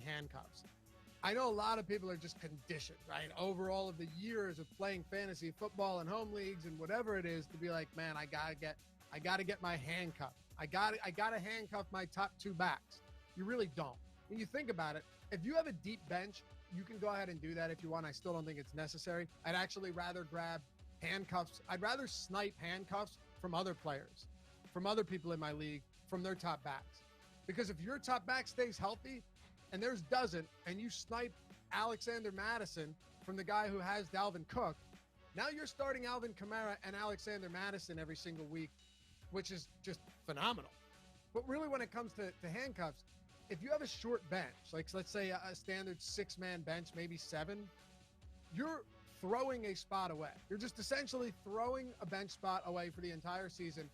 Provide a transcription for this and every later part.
handcuffs. I know a lot of people are just conditioned, right? Over all of the years of playing fantasy football and home leagues and whatever it is to be like, man, I gotta get my handcuff. I gotta handcuff my top two backs. You really don't. When you think about it, if you have a deep bench, you can go ahead and do that if you want. I still don't think it's necessary. I'd actually rather grab handcuffs. I'd rather snipe handcuffs from other players, from other people in my league, from their top backs. Because if your top back stays healthy and theirs doesn't, and you snipe Alexander Madison from the guy who has Dalvin Cook, now you're starting Alvin Kamara and Alexander Madison every single week, which is just phenomenal. But really, when it comes to handcuffs, if you have a short bench, like let's say a standard 6-man bench, maybe 7, you're throwing a spot away. You're just essentially throwing a bench spot away for the entire season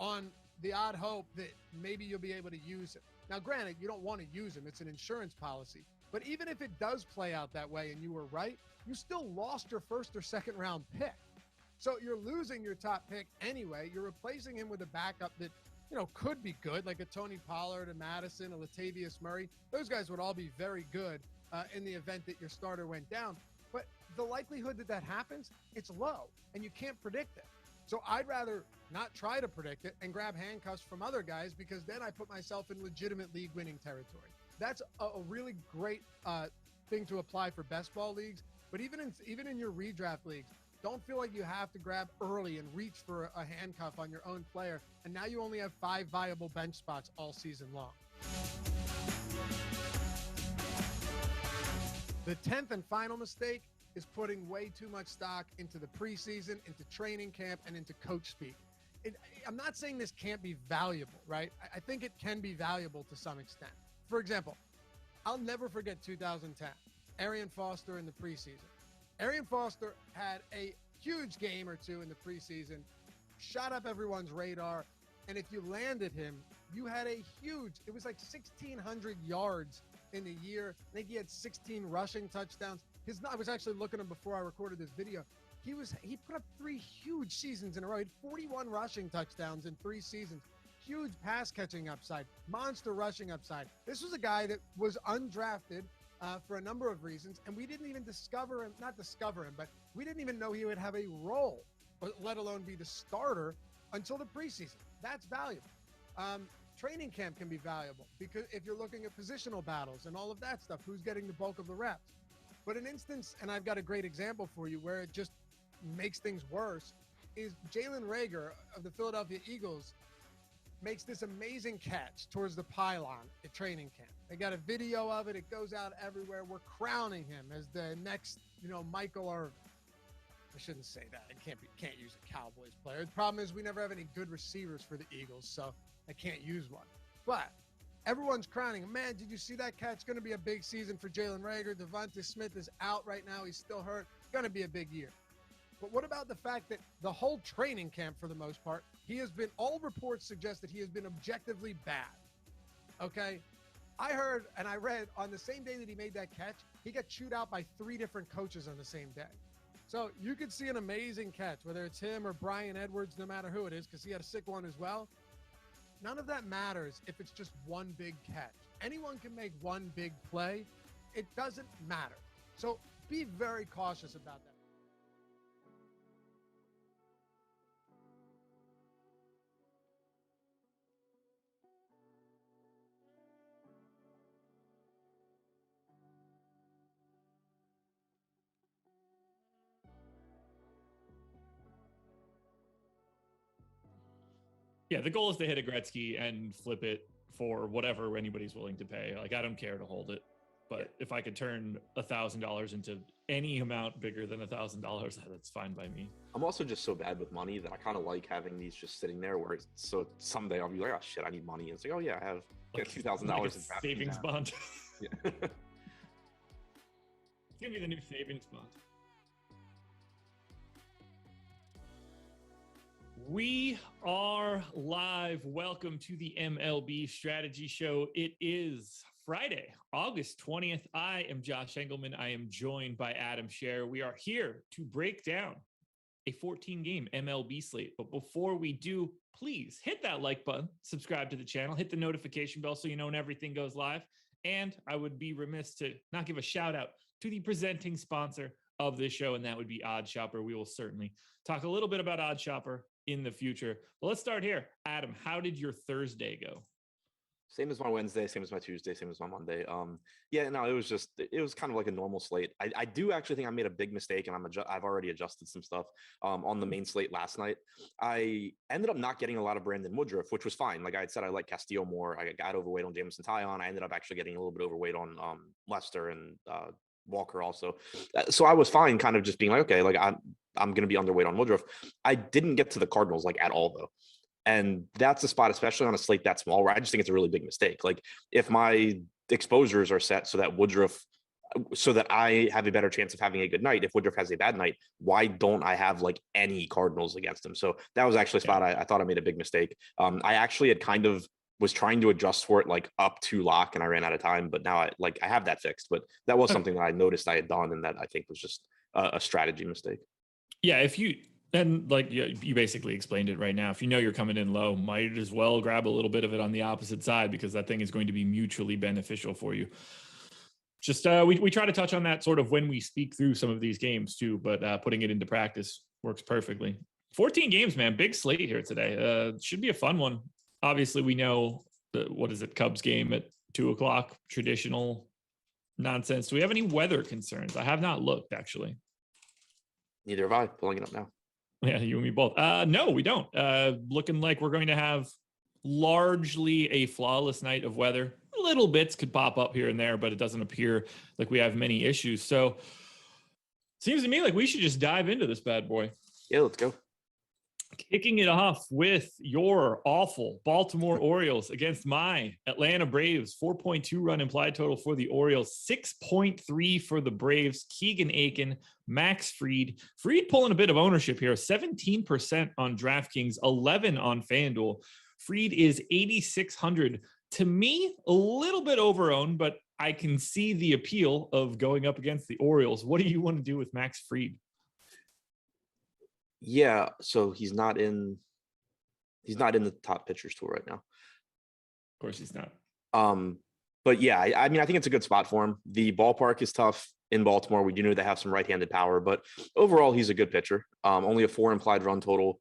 on the odd hope that maybe you'll be able to use it. Now, granted, you don't want to use them. It's an insurance policy. But even if it does play out that way and you were right, you still lost your first or second round pick. So you're losing your top pick anyway. You're replacing him with a backup that, could be good, like a Tony Pollard, a Madison, a Latavius Murray. Those guys would all be very good in the event that your starter went down. But the likelihood that happens, it's low, and you can't predict it. So I'd rather not try to predict it and grab handcuffs from other guys, because then I put myself in legitimate league winning territory. That's a really great thing to apply for best ball leagues. But even in your redraft leagues, don't feel like you have to grab early and reach for a handcuff on your own player. And now you only have 5 viable bench spots all season long. The 10th and final mistake is putting way too much stock into the preseason, into training camp, and into coach speak. I'm not saying this can't be valuable, right? I think it can be valuable to some extent. For example, I'll never forget 2010, Arian Foster in the preseason. Arian Foster had a huge game or two in the preseason, shot up everyone's radar, and if you landed him, you had it was like 1,600 yards in a year. I think he had 16 rushing touchdowns. I was actually looking at him before I recorded this video. He put up 3 huge seasons in a row. He had 41 rushing touchdowns in 3 seasons. Huge pass catching upside, monster rushing upside. This was a guy that was undrafted for a number of reasons, and we didn't even but we didn't even know he would have a role, let alone be the starter until the preseason. That's valuable. Training camp can be valuable, because if you're looking at positional battles and all of that stuff, who's getting the bulk of the reps. But an instance, and I've got a great example for you where it just makes things worse, is Jalen Reagor of the Philadelphia Eagles makes this amazing catch towards the pylon at training camp. They got a video of it. It goes out everywhere. We're crowning him as the next, Michael Irvin. I shouldn't say that. I can't use a Cowboys player. The problem is we never have any good receivers for the Eagles, so I can't use one. But everyone's crowning him. Man, did you see that catch? It's going to be a big season for Jalen Reagor. Devonta Smith is out right now. He's still hurt. It's going to be a big year. But what about the fact that the whole training camp, for the most part, all reports suggest that he has been objectively bad. Okay? I heard and I read on the same day that he made that catch, he got chewed out by 3 different coaches on the same day. So you could see an amazing catch, whether it's him or Brian Edwards, no matter who it is, because he had a sick one as well. None of that matters if it's just one big catch. Anyone can make one big play. It doesn't matter. So be very cautious about that. Yeah, the goal is to hit a Gretzky and flip it for whatever anybody's willing to pay. Like, I don't care to hold it, but if I could turn $1,000 into any amount bigger than $1,000, that's fine by me. I'm also just so bad with money that I kind of like having these just sitting there. Where so someday I'll be like, oh shit, I need money, and it's like, oh yeah, I have $2,000 in savings bond. Yeah. It's gonna be the new savings bond. We are live. Welcome to the MLB Strategy Show. It is Friday, August 20th. I am Josh Engleman. I am joined by Adam Scherer. We are here to break down a 14-game MLB slate. But before we do, please hit that like button, subscribe to the channel, hit the notification bell so you know when everything goes live. And I would be remiss to not give a shout out to the presenting sponsor of this show, and that would be OddsShopper. We will certainly talk a little bit about OddsShopper in the future. But let's start here. Adam, how did your Thursday go? Same as my Wednesday, same as my Tuesday, same as my Monday. Yeah, no, it was kind of like a normal slate. I do actually think I made a big mistake, and I've already adjusted some stuff on the main slate last night. I ended up not getting a lot of Brandon Woodruff, which was fine. Like I had said, I like Castillo more. I got overweight on Jameson Taillon. I ended up actually getting a little bit overweight on Lester and Walker also. So I was fine, kind of just being like, okay, like I'm going to be underweight on Woodruff. I didn't get to the Cardinals like at all though. And that's a spot, especially on a slate that small, where I just think it's a really big mistake. Like if my exposures are set so that Woodruff, so that I have a better chance of having a good night. If Woodruff has a bad night, why don't I have like any Cardinals against him? So that was actually a spot I thought I made a big mistake. I actually had kind of was trying to adjust for it like up to lock, and I ran out of time, but now I have that fixed. But that was something that I noticed I had done, and that I think was just a strategy mistake. Yeah, if you and like you basically explained it right now. If you know you're coming in low, might as well grab a little bit of it on the opposite side, because that thing is going to be mutually beneficial for you. Just we try to touch on that sort of when we speak through some of these games too, but putting it into practice works perfectly. 14 games, man, big slate here today. Should be a fun one. Obviously, we know what is it, Cubs game at 2:00, traditional nonsense. Do we have any weather concerns? I have not looked actually. Neither have I. Pulling it up now. Yeah, you and me both. No, we don't. Looking like we're going to have largely a flawless night of weather. Little bits could pop up here and there, but it doesn't appear like we have many issues. So seems to me like we should just dive into this bad boy. Yeah, let's go. Kicking it off with your awful Baltimore Orioles against my Atlanta Braves. 4.2 run implied total for the Orioles, 6.3 for the Braves. Keegan Aiken, Max Fried. Fried pulling a bit of ownership here, 17% on DraftKings, 11 on FanDuel. Fried is 8,600. To me, a little bit overowned, but I can see the appeal of going up against the Orioles. What do you want to do with Max Fried? Yeah, so he's not in the top pitchers tool right now. Of course he's not. But yeah, I mean, I think it's a good spot for him. The ballpark is tough in Baltimore. We do know they have some right-handed power, but overall he's a good pitcher. Only a 4 implied run total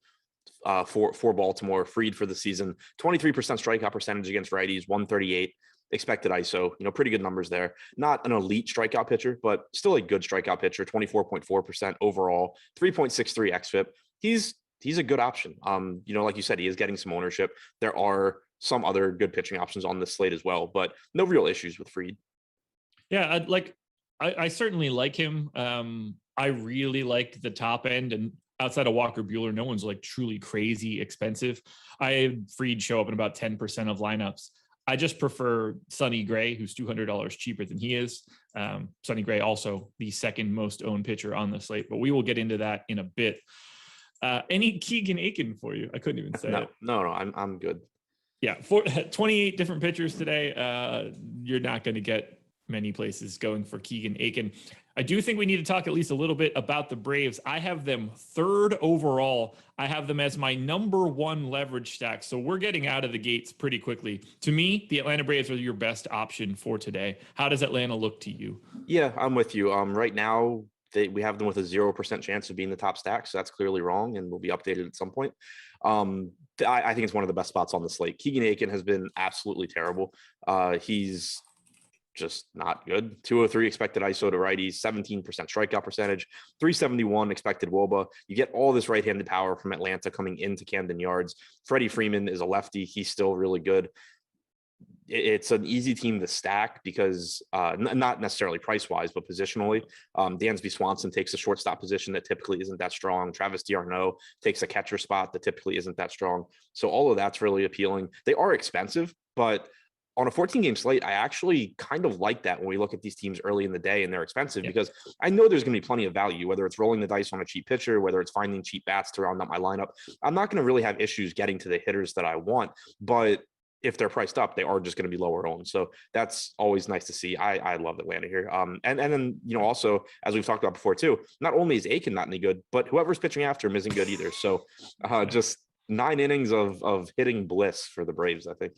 for Baltimore. Fried for the season, 23% strikeout percentage against righties, 138 expected ISO, pretty good numbers there. Not an elite strikeout pitcher, but still a good strikeout pitcher, 24.4% overall, 3.63 xFIP. He's a good option. Like you said, he is getting some ownership. There are some other good pitching options on this slate as well, but no real issues with Fried. Yeah, I certainly like him. I really like the top end, and outside of Walker Buehler, no one's like truly crazy expensive. I had Fried show up in about 10% of lineups. I just prefer Sonny Gray, who's $200 cheaper than he is. Sonny Gray, also the second most owned pitcher on the slate, but we will get into that in a bit. Any Keegan Aiken for you? I couldn't even say it. No, I'm good. Yeah, 28 different pitchers today. You're not going to get many places going for Keegan Aiken. I do think we need to talk at least a little bit about the Braves. I have them third overall. I have them as my number one leverage stack. So we're getting out of the gates pretty quickly. To me, the Atlanta Braves are your best option for today. How does Atlanta look to you? Yeah, I'm with you. Right now, we have them with a 0% chance of being the top stack. So that's clearly wrong and will be updated at some point. I think it's one of the best spots on the slate. Keegan Aiken has been absolutely terrible. He's just not good. 203 expected ISO to righties, 17% strikeout percentage, 371 expected WOBA. You get all this right-handed power from Atlanta coming into Camden Yards. Freddie Freeman is a lefty. He's still really good. It's an easy team to stack because not necessarily price-wise, but positionally. Dansby Swanson takes a shortstop position that typically isn't that strong. Travis d'Arnaud takes a catcher spot that typically isn't that strong. So all of that's really appealing. They are expensive, but on a 14-game slate, I actually kind of like that when we look at these teams early in the day and they're expensive because I know there's going to be plenty of value, whether it's rolling the dice on a cheap pitcher, whether it's finding cheap bats to round up my lineup. I'm not going to really have issues getting to the hitters that I want, but if they're priced up, they are just going to be lower owned. So that's always nice to see. I love Atlanta here. And then, also, as we've talked about before too, not only is Aiken not any good, but whoever's pitching after him isn't good either. So just 9 innings of hitting bliss for the Braves, I think.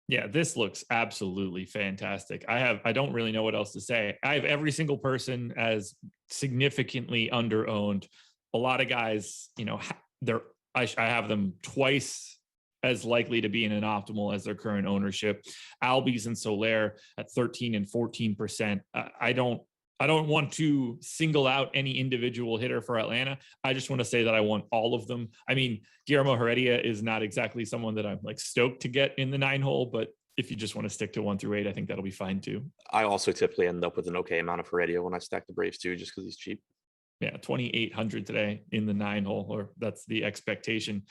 Yeah, this looks absolutely fantastic. I don't really know what else to say. I have every single person as significantly underowned. A lot of guys, I have them twice as likely to be in an optimal as their current ownership. Albies and Soler at 13 and 14%. I don't want to single out any individual hitter for Atlanta. I just want to say that I want all of them. I mean, Guillermo Heredia is not exactly someone that I'm like stoked to get in the 9-hole, but if you just want to stick to 1 through 8, I think that'll be fine too. I also typically end up with an okay amount of Heredia when I stack the Braves too, just because he's cheap. Yeah, 2,800 today in the 9-hole, or that's the expectation.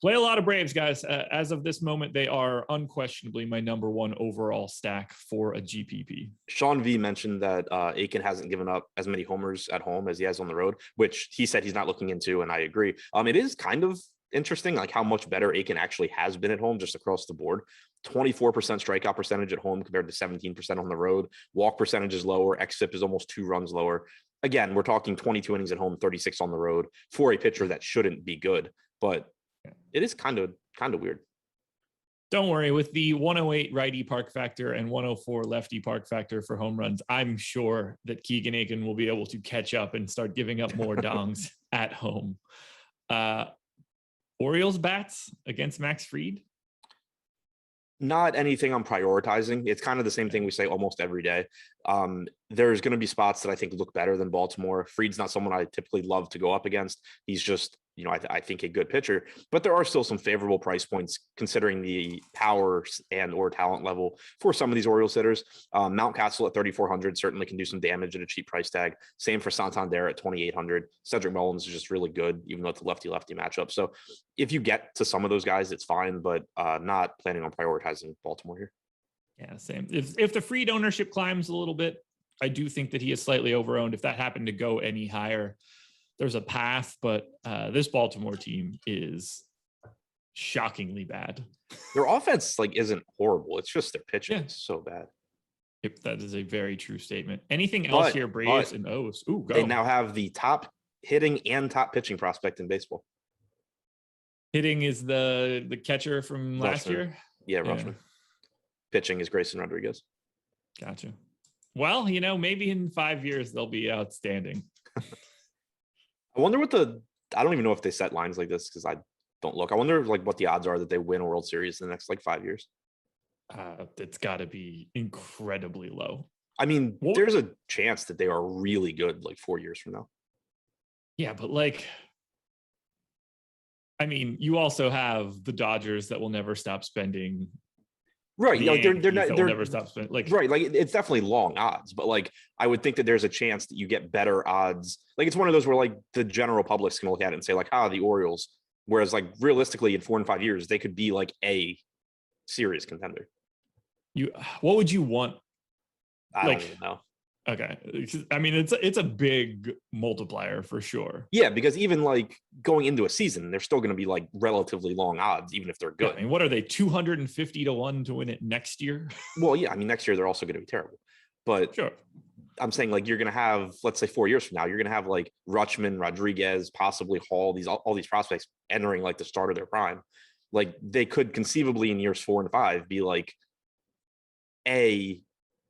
Play a lot of Braves, guys. As of this moment, they are unquestionably my number 1 overall stack for a GPP. Sean V mentioned that Aiken hasn't given up as many homers at home as he has on the road, which he said he's not looking into, and I agree. It is kind of interesting, like how much better Aiken actually has been at home just across the board. 24% strikeout percentage at home compared to 17% on the road. Walk percentage is lower. xFIP is almost 2 runs lower. Again, we're talking 22 innings at home, 36 on the road for a pitcher that shouldn't be good, but it is kind of weird. Don't worry, with the 108 righty park factor and 104 lefty park factor for home runs, I'm sure that Keegan Aiken will be able to catch up and start giving up more dongs at home. Orioles bats against Max Fried. Not anything I'm prioritizing. It's kind of the same thing we say almost every day. There's going to be spots that I think look better than Baltimore. Fried's not someone I typically love to go up against. He's just, I think a good pitcher, but there are still some favorable price points considering the power and or talent level for some of these Orioles hitters. Mountcastle at 3,400 certainly can do some damage at a cheap price tag. Same for Santander at 2,800. Cedric Mullins is just really good, even though it's a lefty-lefty matchup. So if you get to some of those guys, it's fine, but not planning on prioritizing Baltimore here. Yeah, same. If the Fried ownership climbs a little bit, I do think that he is slightly overowned. If that happened to go any higher, there's a path, but this Baltimore team is shockingly bad. Their offense isn't horrible. It's just their pitching is so bad. Yep, that is a very true statement. Anything else here, Braves and O's? Ooh, go. They now have the top hitting and top pitching prospect in baseball. Hitting is the catcher from last year? Yeah, Rushman. Pitching is Grayson Rodriguez. Gotcha. Well, maybe in 5 years they'll be outstanding. I wonder I don't even know if they set lines like this because I don't look. I wonder what the odds are that they win a World Series in the next 5 years. It's got to be incredibly low. I mean, there's a chance that they are really good 4 years from now. Yeah, but you also have the Dodgers that will never stop spending. Right. They're never stop spending. Right. It's definitely long odds, but I would think that there's a chance that you get better odds. It's one of those where the general public's can look at it and say the Orioles, whereas realistically in 4 and 5 years, they could be a serious contender. What would you want? I don't even know. Okay. It's a big multiplier for sure. Yeah, because even going into a season, they're still going to be relatively long odds, even if they're good. Yeah, what are they, 250 to 1 to win it next year? Well, yeah, next year they're also going to be terrible. But sure. I'm saying you're going to have, let's say 4 years from now, you're going to have Rutschman, Rodriguez, possibly Hall, all these prospects entering the start of their prime. They could conceivably in years 4 and 5 be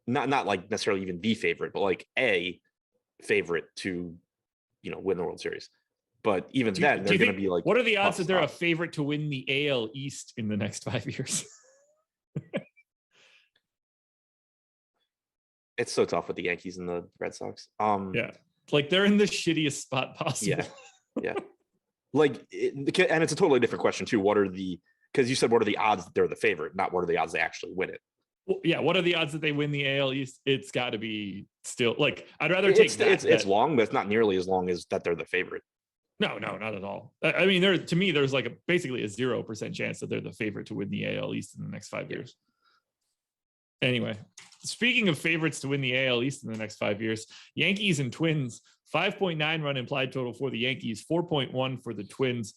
not necessarily even the favorite, but a favorite to, win the World Series. But even then, they're going to be what are the odds that they're a favorite to win the AL East in the next 5 years? It's so tough with the Yankees and the Red Sox. Yeah. They're in the shittiest spot possible. Yeah. And it's a totally different question too. Because you said, what are the odds that they're the favorite, not what are the odds they actually win it? Well, yeah, what are the odds that they win the AL East? It's got to be still I'd rather take it's long, but it's not nearly as long as that they're the favorite. No, not at all. To me, there's basically a 0% chance that they're the favorite to win the AL East in the next 5 years. Anyway, speaking of favorites to win the AL East in the next 5 years, Yankees and Twins, 5.9 run implied total for the Yankees, 4.1 for the Twins.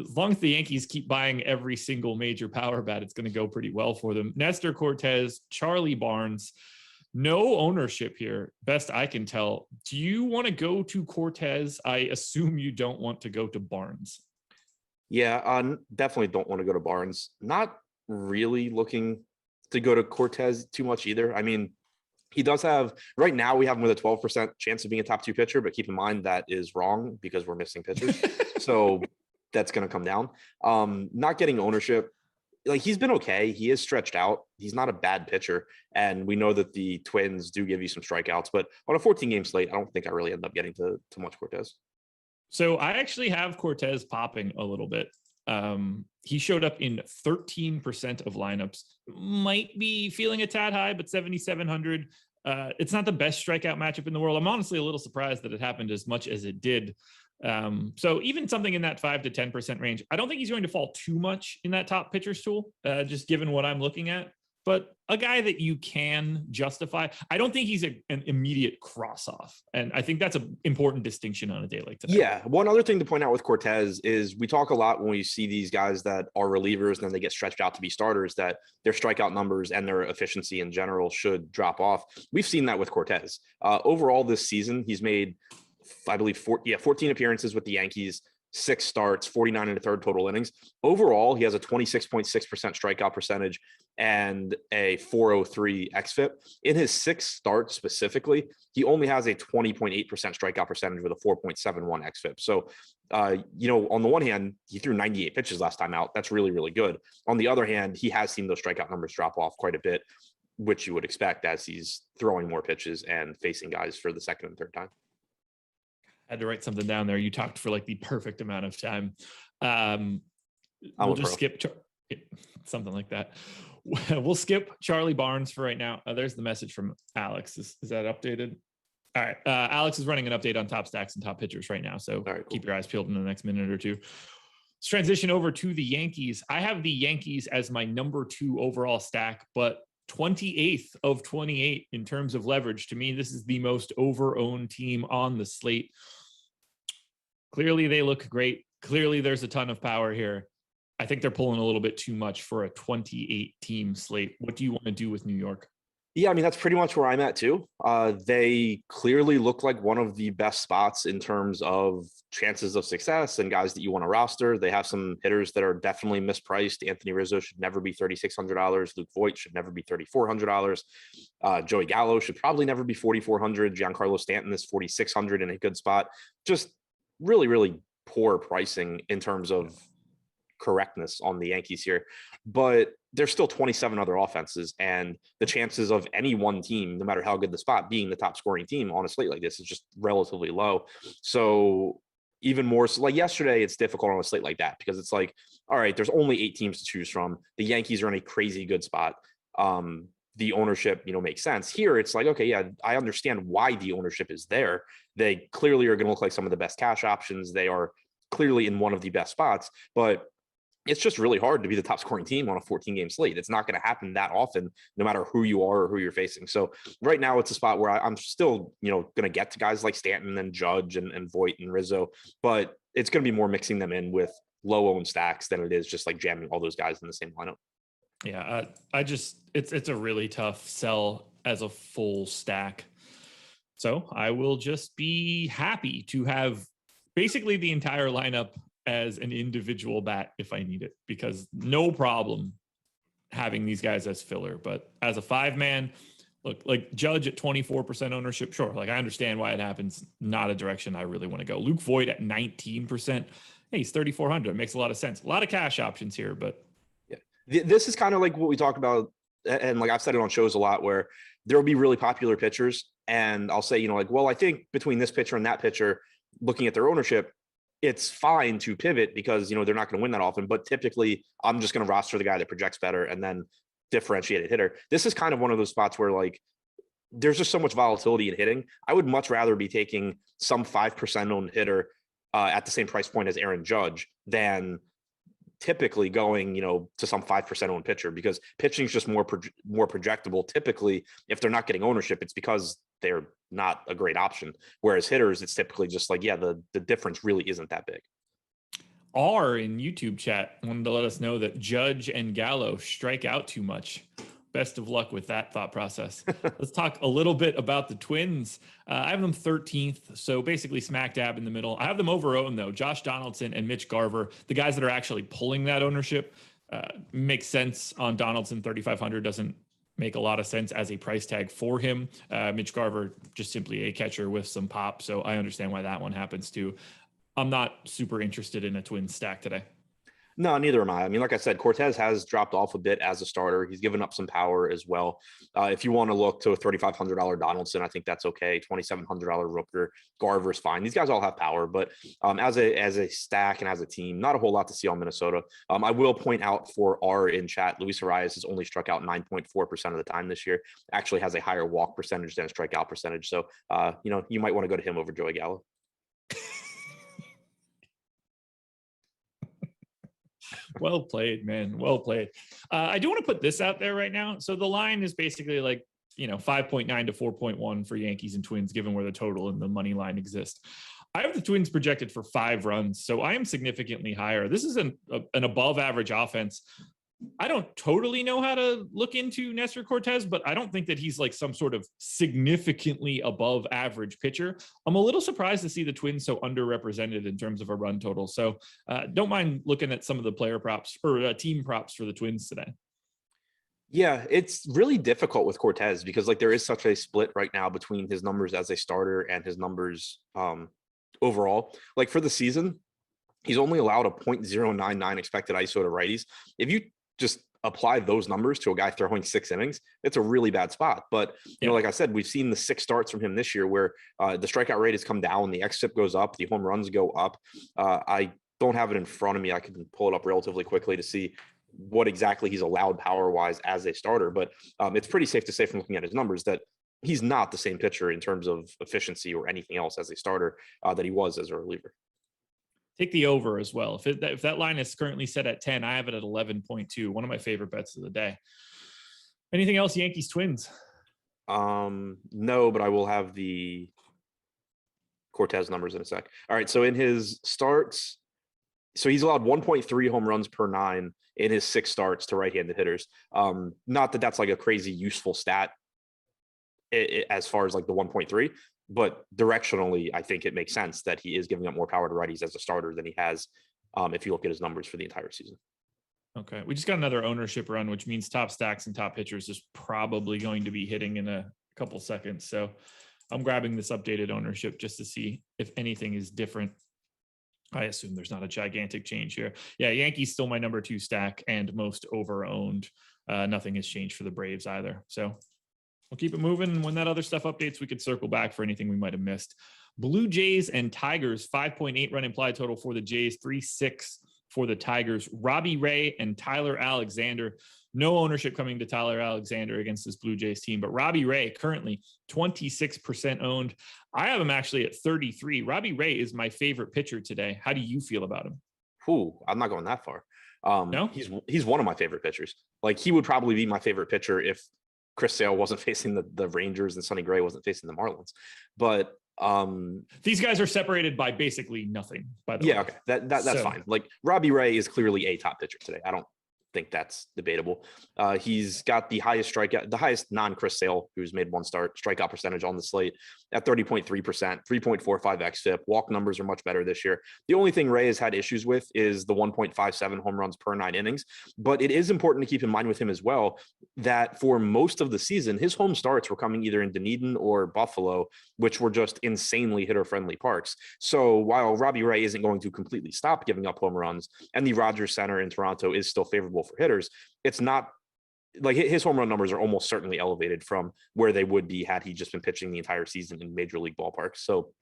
As long as the Yankees keep buying every single major power bat, it's going to go pretty well for them. Nestor Cortez, Charlie Barnes, no ownership here, best I can tell. Do you want to go to Cortez? I assume you don't want to go to Barnes. Yeah, definitely don't want to go to Barnes. Not really looking to go to Cortez too much either. I mean, he does have, right now we have him with a 12% chance of being a top 2 pitcher, but keep in mind that is wrong because we're missing pitchers. So that's going to come down. Not getting ownership. Like, he's been okay. He is stretched out. He's not a bad pitcher. And we know that the Twins do give you some strikeouts, but on a 14-game slate, I don't think I really end up getting to much Cortez. So I actually have Cortez popping a little bit. He showed up in 13% of lineups. Might be feeling a tad high, but 7,700. It's not the best strikeout matchup in the world. I'm honestly a little surprised that it happened as much as it did. So even something in that 5 to 10% range, I don't think he's going to fall too much in that top pitchers tool, just given what I'm looking at. But a guy that you can justify, I don't think he's an immediate cross off. And I think that's an important distinction on a day like today. Yeah. One other thing to point out with Cortez is we talk a lot when we see these guys that are relievers and then they get stretched out to be starters, that their strikeout numbers and their efficiency in general should drop off. We've seen that with Cortez. Overall this season, he's made, I believe, 14 appearances with the Yankees, 6 starts, 49 and a third total innings. Overall, he has a 26.6% strikeout percentage and a 403 xFIP. In his 6 starts specifically, he only has a 20.8% strikeout percentage with a 4.71 xFIP. So, on the one hand, he threw 98 pitches last time out. That's really, really good. On the other hand, he has seen those strikeout numbers drop off quite a bit, which you would expect as he's throwing more pitches and facing guys for the second and third time. Had to write something down there. You talked for like the perfect amount of time. We'll just skip something like that. We'll skip Charlie Barnes for right now. There's the message from Alex. Is that updated? All right. Alex is running an update on top stacks and top pitchers right now. So keep your eyes peeled in the next minute or two. Let's transition over to the Yankees. I have the Yankees as my number 2 overall stack, but 28th of 28 in terms of leverage. To me, this is the most over-owned team on the slate. Clearly, they look great. Clearly, there's a ton of power here. I think they're pulling a little bit too much for a 28-team slate. What do you want to do with New York? Yeah, I mean, that's pretty much where I'm at too. They clearly look like one of the best spots in terms of chances of success and guys that you want to roster. They have some hitters that are definitely mispriced. Anthony Rizzo should never be $3,600. Luke Voit should never be $3,400. Joey Gallo should probably never be $4,400. Giancarlo Stanton is $4,600 in a good spot. Just really, really poor pricing in terms of correctness on the Yankees here, but there's still 27 other offenses, and the chances of any one team, no matter how good the spot, being the top scoring team on a slate like this is just relatively low. So even more so, like yesterday, it's difficult on a slate like that because it's like, all right, there's only 8 teams to choose from. The Yankees are in a crazy good spot. The ownership, makes sense. Here, it's like, okay, yeah, I understand why the ownership is there. They clearly are going to look like some of the best cash options. They are clearly in one of the best spots, but it's just really hard to be the top scoring team on a 14-game slate. It's not going to happen that often, no matter who you are or who you're facing. So right now it's a spot where I'm still, going to get to guys like Stanton and Judge and Voit and Rizzo, but it's going to be more mixing them in with low-owned stacks than it is just like jamming all those guys in the same lineup. Yeah, it's a really tough sell as a full stack. So I will just be happy to have basically the entire lineup as an individual bat if I need it, because no problem having these guys as filler. But as a 5-man, look, like Judge at 24% ownership, sure. Like I understand why it happens. Not a direction I really want to go. Luke Voit at 19%. Hey, he's 3,400. It makes a lot of sense. A lot of cash options here, but yeah, this is kind of like what we talk about. And like I've said it on shows a lot, where there will be really popular pitchers. And I'll say, well, I think between this pitcher and that pitcher, looking at their ownership, it's fine to pivot because, they're not going to win that often. But typically, I'm just going to roster the guy that projects better and then differentiated hitter. This is kind of one of those spots where, like, there's just so much volatility in hitting. I would much rather be taking some 5% owned hitter at the same price point as Aaron Judge than typically going, to some 5% owned pitcher, because pitching is just more projectable. Typically, if they're not getting ownership, it's because they're not a great option. Whereas hitters, it's typically just like, yeah, the difference really isn't that big. R in YouTube chat wanted to let us know that Judge and Gallo strike out too much. Best of luck with that thought process. Let's talk a little bit about the Twins. I have them 13th, so basically smack dab in the middle. I have them over-owned, though. Josh Donaldson and Mitch Garver, the guys that are actually pulling that ownership, makes sense on Donaldson. 3,500 doesn't make a lot of sense as a price tag for him. Mitch Garver, just simply a catcher with some pop. So I understand why that one happens too. I'm not super interested in a Twins stack today. No, neither am I. I mean, like I said, Cortez has dropped off a bit as a starter. He's given up some power as well. If you want to look to a $3,500 Donaldson, I think that's okay. $2,700 Rooker, Garver's fine. These guys all have power, but as a stack and as a team, not a whole lot to see on Minnesota. I will point out for R in chat, Luis Arias has only struck out 9.4% of the time this year. Actually has a higher walk percentage than strikeout percentage. So, you might want to go to him over Joey Gallo. Well played, man. Well played. I do want to put this out there right now. So the line is basically like, 5.9 to 4.1 for Yankees and Twins, given where the total and the money line exist. I have the Twins projected for 5 runs, so I am significantly higher. This is an above average offense. I don't totally know how to look into Nestor Cortez, but I don't think that he's like some sort of significantly above average pitcher. I'm a little surprised to see the Twins so underrepresented in terms of a run total. So don't mind looking at some of the player props or team props for the Twins today. Yeah, it's really difficult with Cortez because there is such a split right now between his numbers as a starter and his numbers overall. Like for the season, he's only allowed a .099 expected ISO to righties. If you just apply those numbers to a guy throwing 6 innings, it's a really bad spot. But, like I said, we've seen the 6 starts from him this year where the strikeout rate has come down, the xFIP goes up, the home runs go up. I don't have it in front of me. I can pull it up relatively quickly to see what exactly he's allowed power-wise as a starter. But it's pretty safe to say from looking at his numbers that he's not the same pitcher in terms of efficiency or anything else as a starter that he was as a reliever. Take the over as well. If that line is currently set at 10, I have it at 11.2. One of my favorite bets of the day. Anything else, Yankees Twins? No, but I will have the Cortez numbers in a sec. All right. So in his starts, so he's allowed 1.3 home runs per 9 in his 6 starts to right-handed hitters. Not that that's like a crazy useful stat as far as like the 1.3. But directionally, I think it makes sense that he is giving up more power to righties as a starter than he has if you look at his numbers for the entire season. Okay. We just got another ownership run, which means top stacks and top pitchers is probably going to be hitting in a couple seconds. So I'm grabbing this updated ownership just to see if anything is different. I assume there's not a gigantic change here. Yeah, Yankees still my number 2 stack and most over-owned. Nothing has changed for the Braves either. So we'll keep it moving. When that other stuff updates, we could circle back for anything we might have missed. Blue Jays and Tigers, 5.8 run implied total for the Jays, 3.6 for the Tigers. Robbie Ray and Tyler Alexander. No ownership coming to Tyler Alexander against this Blue Jays team, but Robbie Ray currently 26% owned. I have him actually at 33. Robbie Ray is my favorite pitcher today. How do you feel about him? Ooh, I'm not going that far. No? He's one of my favorite pitchers. Like he would probably be my favorite pitcher if Chris Sale wasn't facing the Rangers and Sonny Gray wasn't facing the Marlins. But these guys are separated by basically nothing, by the way. Yeah, okay. That's fine. Like Robbie Ray is clearly a top pitcher today. I don't think that's debatable. He's got the highest non-Chris Sale, who's made 1 start, strikeout percentage on the slate at 30.3%, 3.45 xFIP. Walk numbers are much better this year. The only thing Ray has had issues with is the 1.57 home runs per 9 innings. But it is important to keep in mind with him as well that for most of the season, his home starts were coming either in Dunedin or Buffalo, which were just insanely hitter-friendly parks. So while Robbie Ray isn't going to completely stop giving up home runs, and the Rogers Center in Toronto is still favorable for hitters, it's not like his home run numbers are almost certainly elevated from where they would be had he just been pitching the entire season in major league ballparks. So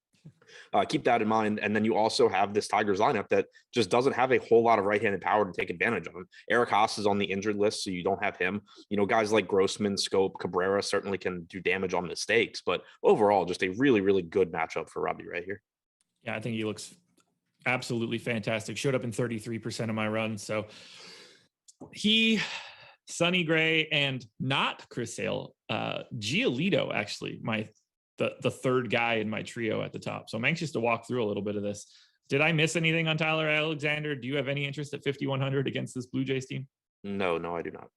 keep that in mind. And then you also have this Tigers lineup that just doesn't have a whole lot of right-handed power to take advantage of him. Eric Haas is on the injured list, so you don't have him. Guys like Grossman, Scope, Cabrera certainly can do damage on mistakes, but overall, just a really, really good matchup for Robbie right here. Yeah, I think he looks absolutely fantastic. Showed up in 33% of my runs. So Sonny Gray, and not Chris Sale, Giolito, actually, the third guy in my trio at the top. So I'm anxious to walk through a little bit of this. Did I miss anything on Tyler Alexander? Do you have any interest at 5,100 against this Blue Jays team? No, I do not.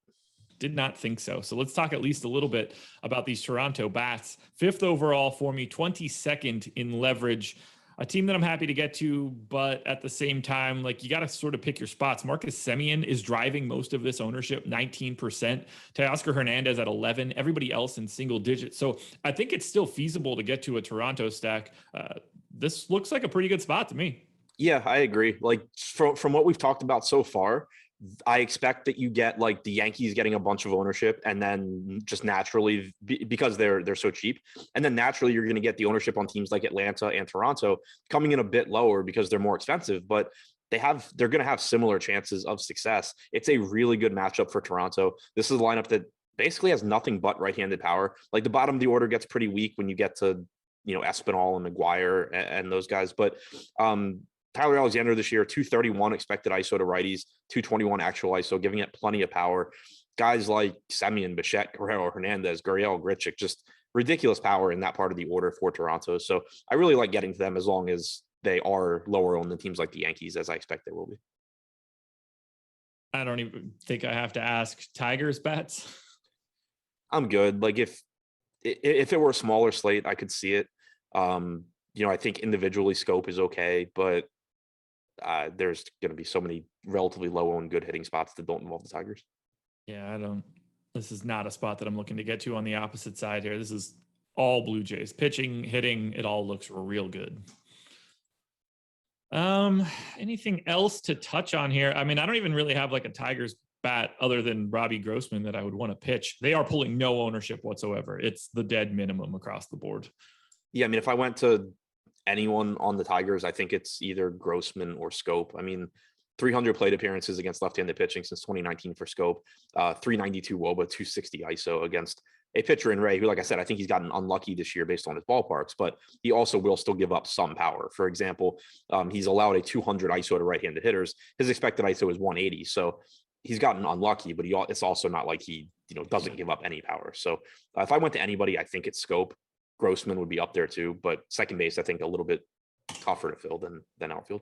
Did not think so. So let's talk at least a little bit about these Toronto bats. 5th overall for me, 22nd in leverage. A team that I'm happy to get to, but at the same time, like you got to sort of pick your spots. Marcus Semien is driving most of this ownership, 19%. Teoscar Hernandez at 11. Everybody else in single digits. So I think it's still feasible to get to a Toronto stack. This looks like a pretty good spot to me. Yeah, I agree. Like from what we've talked about so far, I expect that you get like the Yankees getting a bunch of ownership, and then just naturally because they're so cheap, and then naturally you're going to get the ownership on teams like Atlanta and Toronto coming in a bit lower because they're more expensive, but they're going to have similar chances of success. It's a really good matchup for Toronto. This is a lineup that basically has nothing but right-handed power. Like the bottom of the order gets pretty weak when you get to Espinal and McGuire and those guys, but Tyler Alexander this year, 231 expected ISO to righties, 221 actual ISO, giving it plenty of power. Guys like Semien, Bichette, Guerrero, Hernandez, Gurriel, Grichuk, just ridiculous power in that part of the order for Toronto. So I really like getting to them as long as they are lower owned than teams like the Yankees, as I expect they will be. I don't even think I have to ask. Tigers bets? I'm good. Like if it were a smaller slate, I could see it. I think individually scope is okay, but there's going to be so many relatively low-owned good hitting spots that don't involve the Tigers. Yeah, this is not a spot that I'm looking to get to on the opposite side here. This is all Blue Jays. Pitching, hitting, it all looks real good. Anything else to touch on here? I mean, I don't even really have like a Tigers bat other than Robbie Grossman that I would want to pitch. They are pulling no ownership whatsoever. It's the dead minimum across the board. Yeah, I mean, if I went to anyone on the Tigers, I think it's either Grossman or Scope. I mean, 300 plate appearances against left-handed pitching since 2019 for Scope, 392 WOBA, 260 ISO against a pitcher in Ray, who, like I said, I think he's gotten unlucky this year based on his ballparks, but he also will still give up some power. For example, he's allowed a 200 ISO to right-handed hitters. His expected ISO is 180, so he's gotten unlucky, but it's also not like he doesn't give up any power. So if I went to anybody, I think it's Scope. Grossman would be up there too, but second base, I think a little bit tougher to fill than outfield.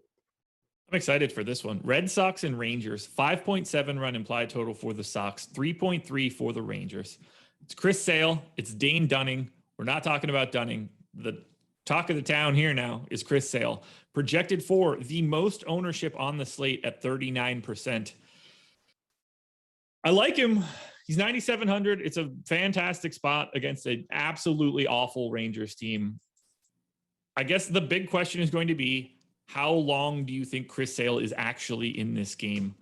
I'm excited for this one. Red Sox and Rangers, 5.7 run implied total for the Sox, 3.3 for the Rangers. It's Chris Sale. It's Dane Dunning. We're not talking about Dunning. The talk of the town here now is Chris Sale, projected for the most ownership on the slate at 39%. I like him. He's 9,700. It's a fantastic spot against an absolutely awful Rangers team. I guess the big question is going to be, how long do you think Chris Sale is actually in this game?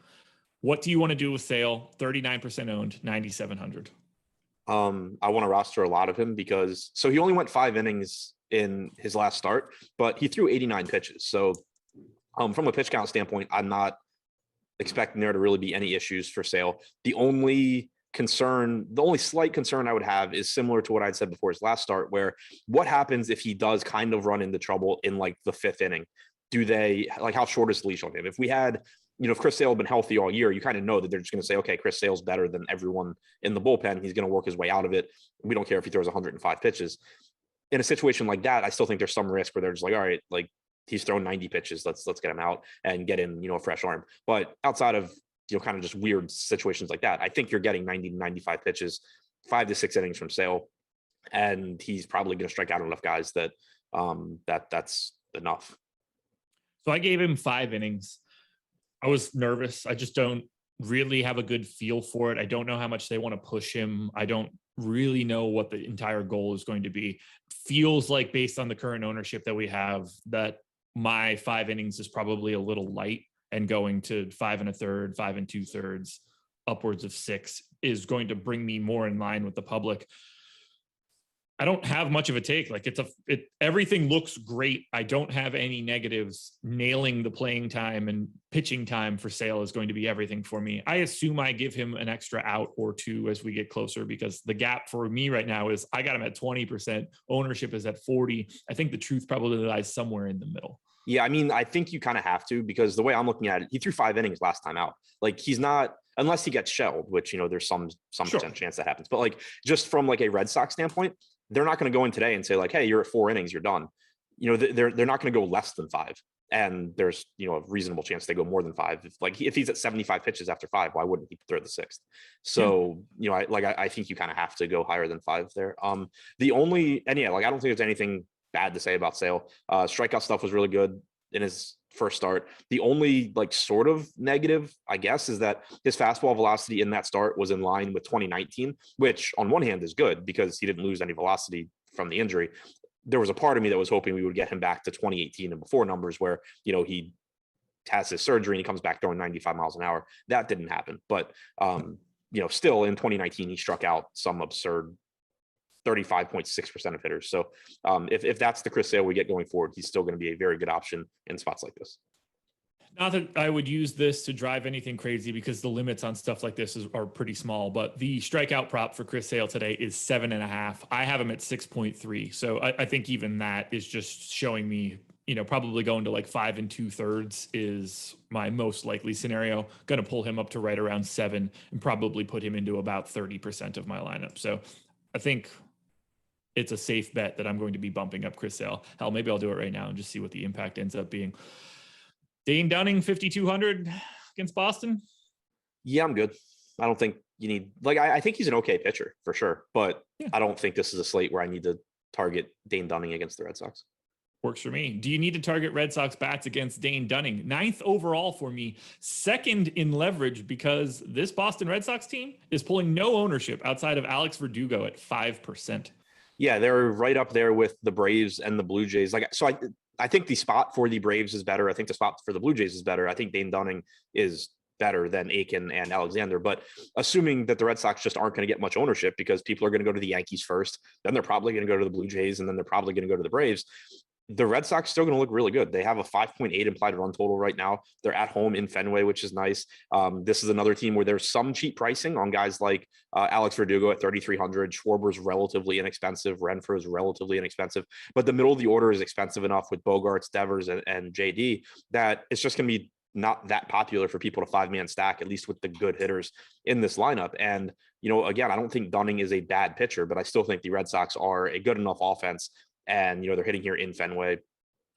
What do you want to do with Sale? 39% owned, 9,700. I want to roster a lot of him because he only went 5 innings in his last start, but he threw 89 pitches. So from a pitch count standpoint, I'm not expecting there to really be any issues for Sale. The only slight concern I would have is similar to what I'd said before his last start, where what happens if he does kind of run into trouble in like the 5th inning? How short is the leash on him? If we had, if Chris Sale had been healthy all year, you kind of know that they're just going to say, okay, Chris Sale's better than everyone in the bullpen. He's going to work his way out of it. We don't care if he throws 105 pitches. In a situation like that, I still think there's some risk where they're just like, all right, like he's thrown 90 pitches. Let's get him out and get in, a fresh arm. But outside of, kind of just weird situations like that, I think you're getting 90 to 95 pitches, 5 to 6 innings from Sale. And he's probably going to strike out enough guys that that's enough. So I gave him 5 innings. I was nervous. I just don't really have a good feel for it. I don't know how much they want to push him. I don't really know what the entire goal is going to be. Feels like based on the current ownership that we have, that my 5 innings is probably a little light, and going to 5 1/3, 5 2/3, upwards of 6 is going to bring me more in line with the public. I don't have much of a take. Like everything looks great. I don't have any negatives. Nailing the playing time and pitching time for Sale is going to be everything for me. I assume I give him an extra out or 2 as we get closer, because the gap for me right now is I got him at 20%. Ownership is at 40. I think the truth probably lies somewhere in the middle. Yeah, I mean, I think you kind of have to, because the way I'm looking at it, he threw 5 innings last time out. Like he's not, unless he gets shelled, which, there's some Sure. chance that happens. But like just from like a Red Sox standpoint, they're not going to go in today and say like, hey, you're at 4 innings, you're done. They're not going to go less than 5. And there's, a reasonable chance they go more than 5. If he's at 75 pitches after 5, why wouldn't he throw the 6th? So, I think you kind of have to go higher than 5 there. I don't think there's anything bad to say about Sale. Strikeout stuff was really good in his first start. The only like sort of negative, I guess, is that his fastball velocity in that start was in line with 2019, which on one hand is good because he didn't lose any velocity from the injury. There was a part of me that was hoping we would get him back to 2018 and before numbers where, you know, he has his surgery and he comes back throwing 95 miles an hour. That didn't happen. But, you know, still in 2019, he struck out some absurd 35.6% of hitters. So if that's the Chris Sale we get going forward, he's still going to be a very good option in spots like this. Not that I would use this to drive anything crazy because the limits on stuff like this are pretty small, but the strikeout prop for Chris Sale today is 7.5. I have him at 6.3. So I think even that is just showing me, you know, probably going to like 5 2/3 is my most likely scenario. Going to pull him up to right around 7 and probably put him into about 30% of my lineup. So I think it's a safe bet that I'm going to be bumping up Chris Sale. Hell, maybe I'll do it right now and just see what the impact ends up being. Dane Dunning, 5,200 against Boston. Yeah, I'm good. I don't think you need, like, I think he's an okay pitcher for sure, but yeah. I don't think this is a slate where I need to target Dane Dunning against the Red Sox. Works for me. Do you need to target Red Sox bats against Dane Dunning? 9th overall for me, 2nd in leverage because this Boston Red Sox team is pulling no ownership outside of Alex Verdugo at 5%. Yeah, they're right up there with the Braves and the Blue Jays. Like, so I think the spot for the Braves is better. I think the spot for the Blue Jays is better. I think Dane Dunning is better than Aiken and Alexander. But assuming that the Red Sox just aren't going to get much ownership because people are going to go to the Yankees first, then they're probably going to go to the Blue Jays, and then they're probably going to go to the Braves. The Red Sox still going to look really good. They have a 5.8 implied run total right now. They're at home in Fenway, which is nice. This is another team where there's some cheap pricing on guys like Alex Verdugo at 3,300. Schwarber's relatively inexpensive. Renfroe is relatively inexpensive. But the middle of the order is expensive enough with Bogarts, Devers, and JD that it's just going to be not that popular for people to 5-man stack, at least with the good hitters in this lineup. And, you know, again, I don't think Dunning is a bad pitcher, but I still think the Red Sox are a good enough offense. And, you know, they're hitting here in Fenway,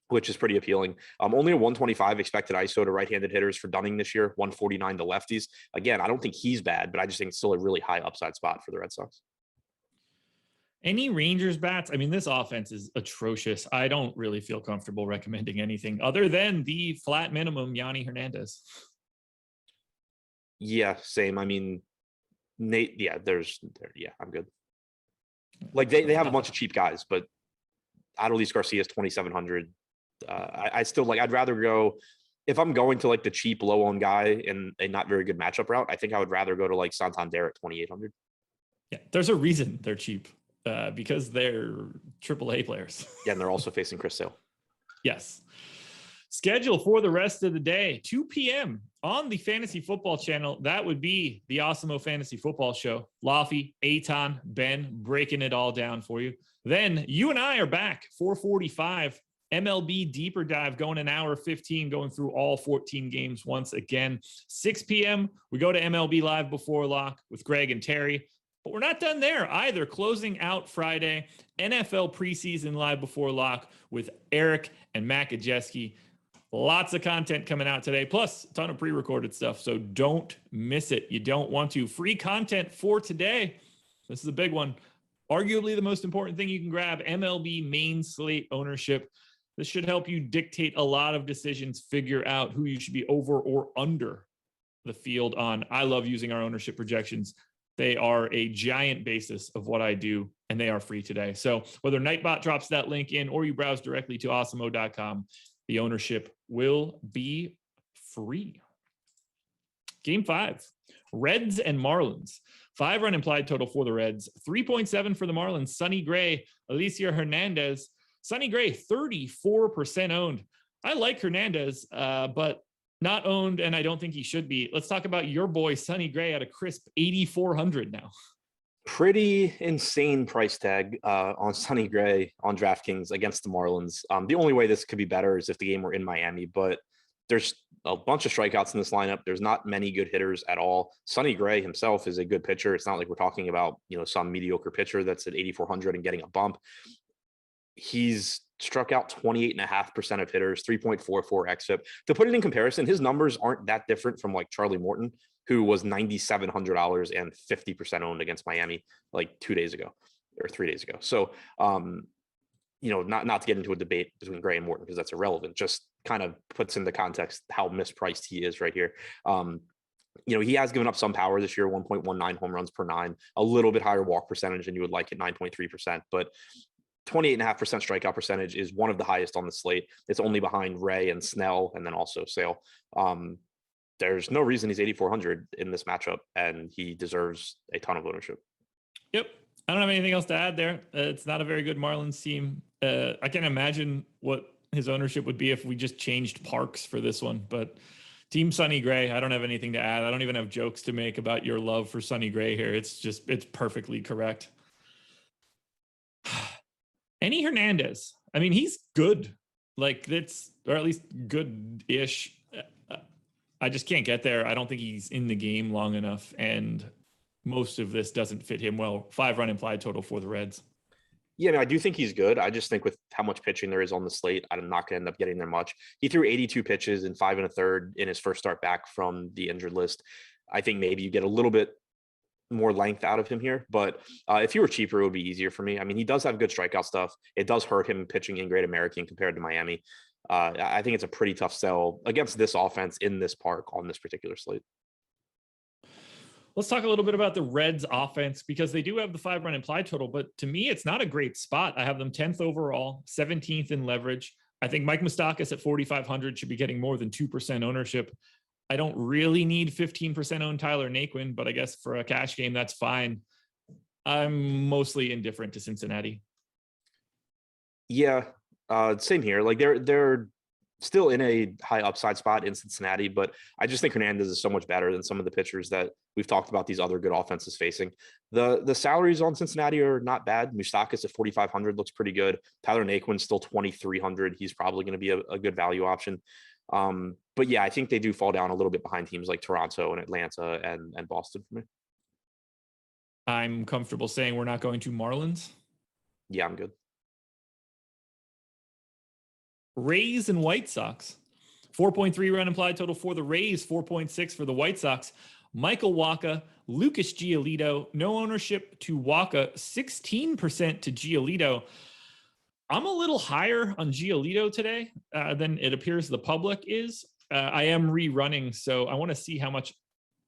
which is pretty appealing. Only a 125 expected ISO to right-handed hitters for Dunning this year, 149 to lefties. Again, I don't think he's bad, but I just think it's still a really high upside spot for the Red Sox. Any Rangers bats? I mean, this offense is atrocious. I don't really feel comfortable recommending anything other than the flat minimum Yanni Hernandez. Yeah, same. I mean, Nate, I'm good. Like they have a bunch of cheap guys, but Adolis Garcia is 2,700. I still like, I'd rather go, if I'm going to like the cheap low owned guy in a not very good matchup route, I think I would rather go to like Santander at 2,800. Yeah, there's a reason they're cheap because they're AAA players. Yeah, and they're also facing Chris Sale. Yes. Schedule for the rest of the day, 2 p.m. on the Fantasy Football Channel. That would be the Awesemo Fantasy Football Show. Laffy, Aton, Ben breaking it all down for you. Then you and I are back, 4:45. MLB Deeper Dive going an hour 15, going through all 14 games once again. 6 p.m. we go to MLB Live Before Lock with Greg and Terry. But we're not done there either. Closing out Friday, NFL preseason Live Before Lock with Eric and Matt Gajeski. Lots of content coming out today, plus a ton of pre-recorded stuff. So don't miss it. You don't want to. Free content for today. This is a big one. Arguably the most important thing you can grab, MLB main slate ownership. This should help you dictate a lot of decisions, figure out who you should be over or under the field on. I love using our ownership projections. They are a giant basis of what I do, and they are free today. So whether Nightbot drops that link in or you browse directly to awesemo.com, the ownership will be free. Game 5, Reds and Marlins. 5-run implied total for the Reds, 3.7 for the Marlins. Sonny Gray, Alicia Hernandez. Sonny Gray, 34% owned. I like Hernandez, but not owned, and I don't think he should be. Let's talk about your boy, Sonny Gray, at a crisp 8,400 now. Pretty insane price tag on Sonny Gray on DraftKings against the Marlins. The only way this could be better is if the game were in Miami, but there's a bunch of strikeouts in this lineup. There's not many good hitters at all. Sonny Gray himself is a good pitcher. It's not like we're talking about, you know, some mediocre pitcher that's at 8,400 and getting a bump. He's struck out 28.5% of hitters, 3.44 xFIP. To put it in comparison, his numbers aren't that different from like Charlie Morton, who was $9,700 and 50% owned against Miami like 2 days ago or 3 days ago. So, not to get into a debate between Gray and Morton because that's irrelevant, just kind of puts into context how mispriced he is right here. He has given up some power this year, 1.19 home runs per nine, a little bit higher walk percentage than you would like at 9.3%, but 28.5% strikeout percentage is one of the highest on the slate. It's only behind Ray and Snell, and then also Sale. There's no reason he's 8,400 in this matchup, and he deserves a ton of ownership. Yep. I don't have anything else to add there. It's not a very good Marlins team. I can't imagine what his ownership would be if we just changed parks for this one, but Team Sonny Gray, I don't have anything to add. I don't even have jokes to make about your love for Sonny Gray here. It's perfectly correct. Any Hernandez. I mean, he's good. Like or at least good-ish. I just can't get there. I don't think he's in the game long enough, and most of this doesn't fit him well. 5-run implied total for the Reds. Yeah, I do think he's good. I just think with how much pitching there is on the slate, I'm not going to end up getting there much. He threw 82 pitches in 5 1/3 in his first start back from the injured list. I think maybe you get a little bit more length out of him here, but if he were cheaper, it would be easier for me. I mean, he does have good strikeout stuff. It does hurt him pitching in Great American compared to Miami. I think it's a pretty tough sell against this offense in this park on this particular slate. Let's talk a little bit about the Reds offense, because they do have the 5-run implied total, but to me, it's not a great spot. I have them 10th overall, 17th in leverage. I think Mike Moustakas at 4,500 should be getting more than 2% ownership. I don't really need 15% owned Tyler Naquin, but I guess for a cash game, that's fine. I'm mostly indifferent to Cincinnati. Yeah, same here. Like they're still in a high upside spot in Cincinnati, but I just think Hernandez is so much better than some of the pitchers that we've talked about these other good offenses facing. The salaries on Cincinnati are not bad. Moustakas at 4,500 looks pretty good. Tyler Naquin's still 2,300. He's probably going to be a good value option. But yeah, I think they do fall down a little bit behind teams like Toronto and Atlanta and Boston for me. I'm comfortable saying we're not going to Marlins. Yeah, I'm good. Rays and White Sox. 4.3 run implied total for the Rays, 4.6 for the White Sox. Michael Wacha, Lucas Giolito, no ownership to Wacha, 16% to Giolito. I'm a little higher on Giolito today than it appears the public is. I am rerunning, so I want to see how much.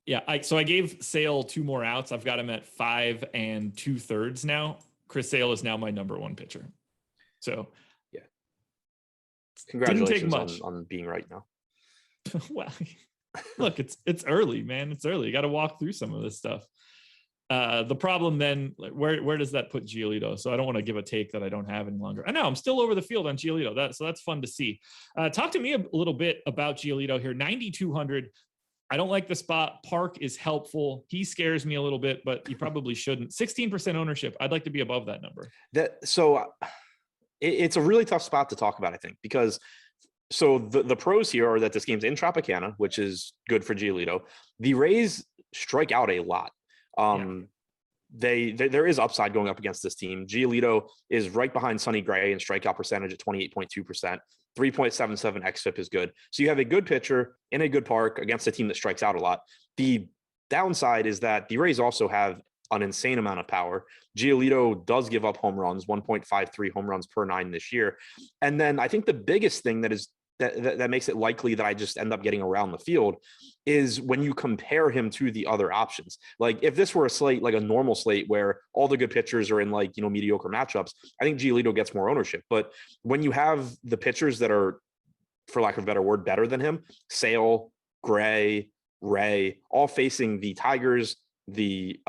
Yeah, so I gave Sale 2 more outs. I've got him at 5 2/3 now. Chris Sale is now my number 1 pitcher. So yeah, congratulations on being right now. Well, look, it's early, man. It's early. You got to walk through some of this stuff. The problem then, like, where does that put Giolito? So I don't want to give a take that I don't have any longer. I know I'm still over the field on Giolito. So that's fun to see. Talk to me a little bit about Giolito here. 9,200. I don't like the spot. Park is helpful. He scares me a little bit, but you probably shouldn't. 16% ownership. I'd like to be above that number. It's a really tough spot to talk about, I think, because the pros here are that this game's in Tropicana, which is good for Giolito. The Rays strike out a lot. There is upside going up against this team. Giolito is right behind Sonny Gray in strikeout percentage at 28.2%. 3.77 xFIP is good. So you have a good pitcher in a good park against a team that strikes out a lot. The downside is that the Rays also have an insane amount of power. Giolito does give up home runs, 1.53 home runs per 9 this year. And then I think the biggest thing that makes it likely that I just end up getting around the field is when you compare him to the other options. Like if this were a slate, like a normal slate where all the good pitchers are in mediocre matchups, I think Giolito gets more ownership. But when you have the pitchers that are, for lack of a better word, better than him, Sale, Gray, Ray, all facing the Tigers, the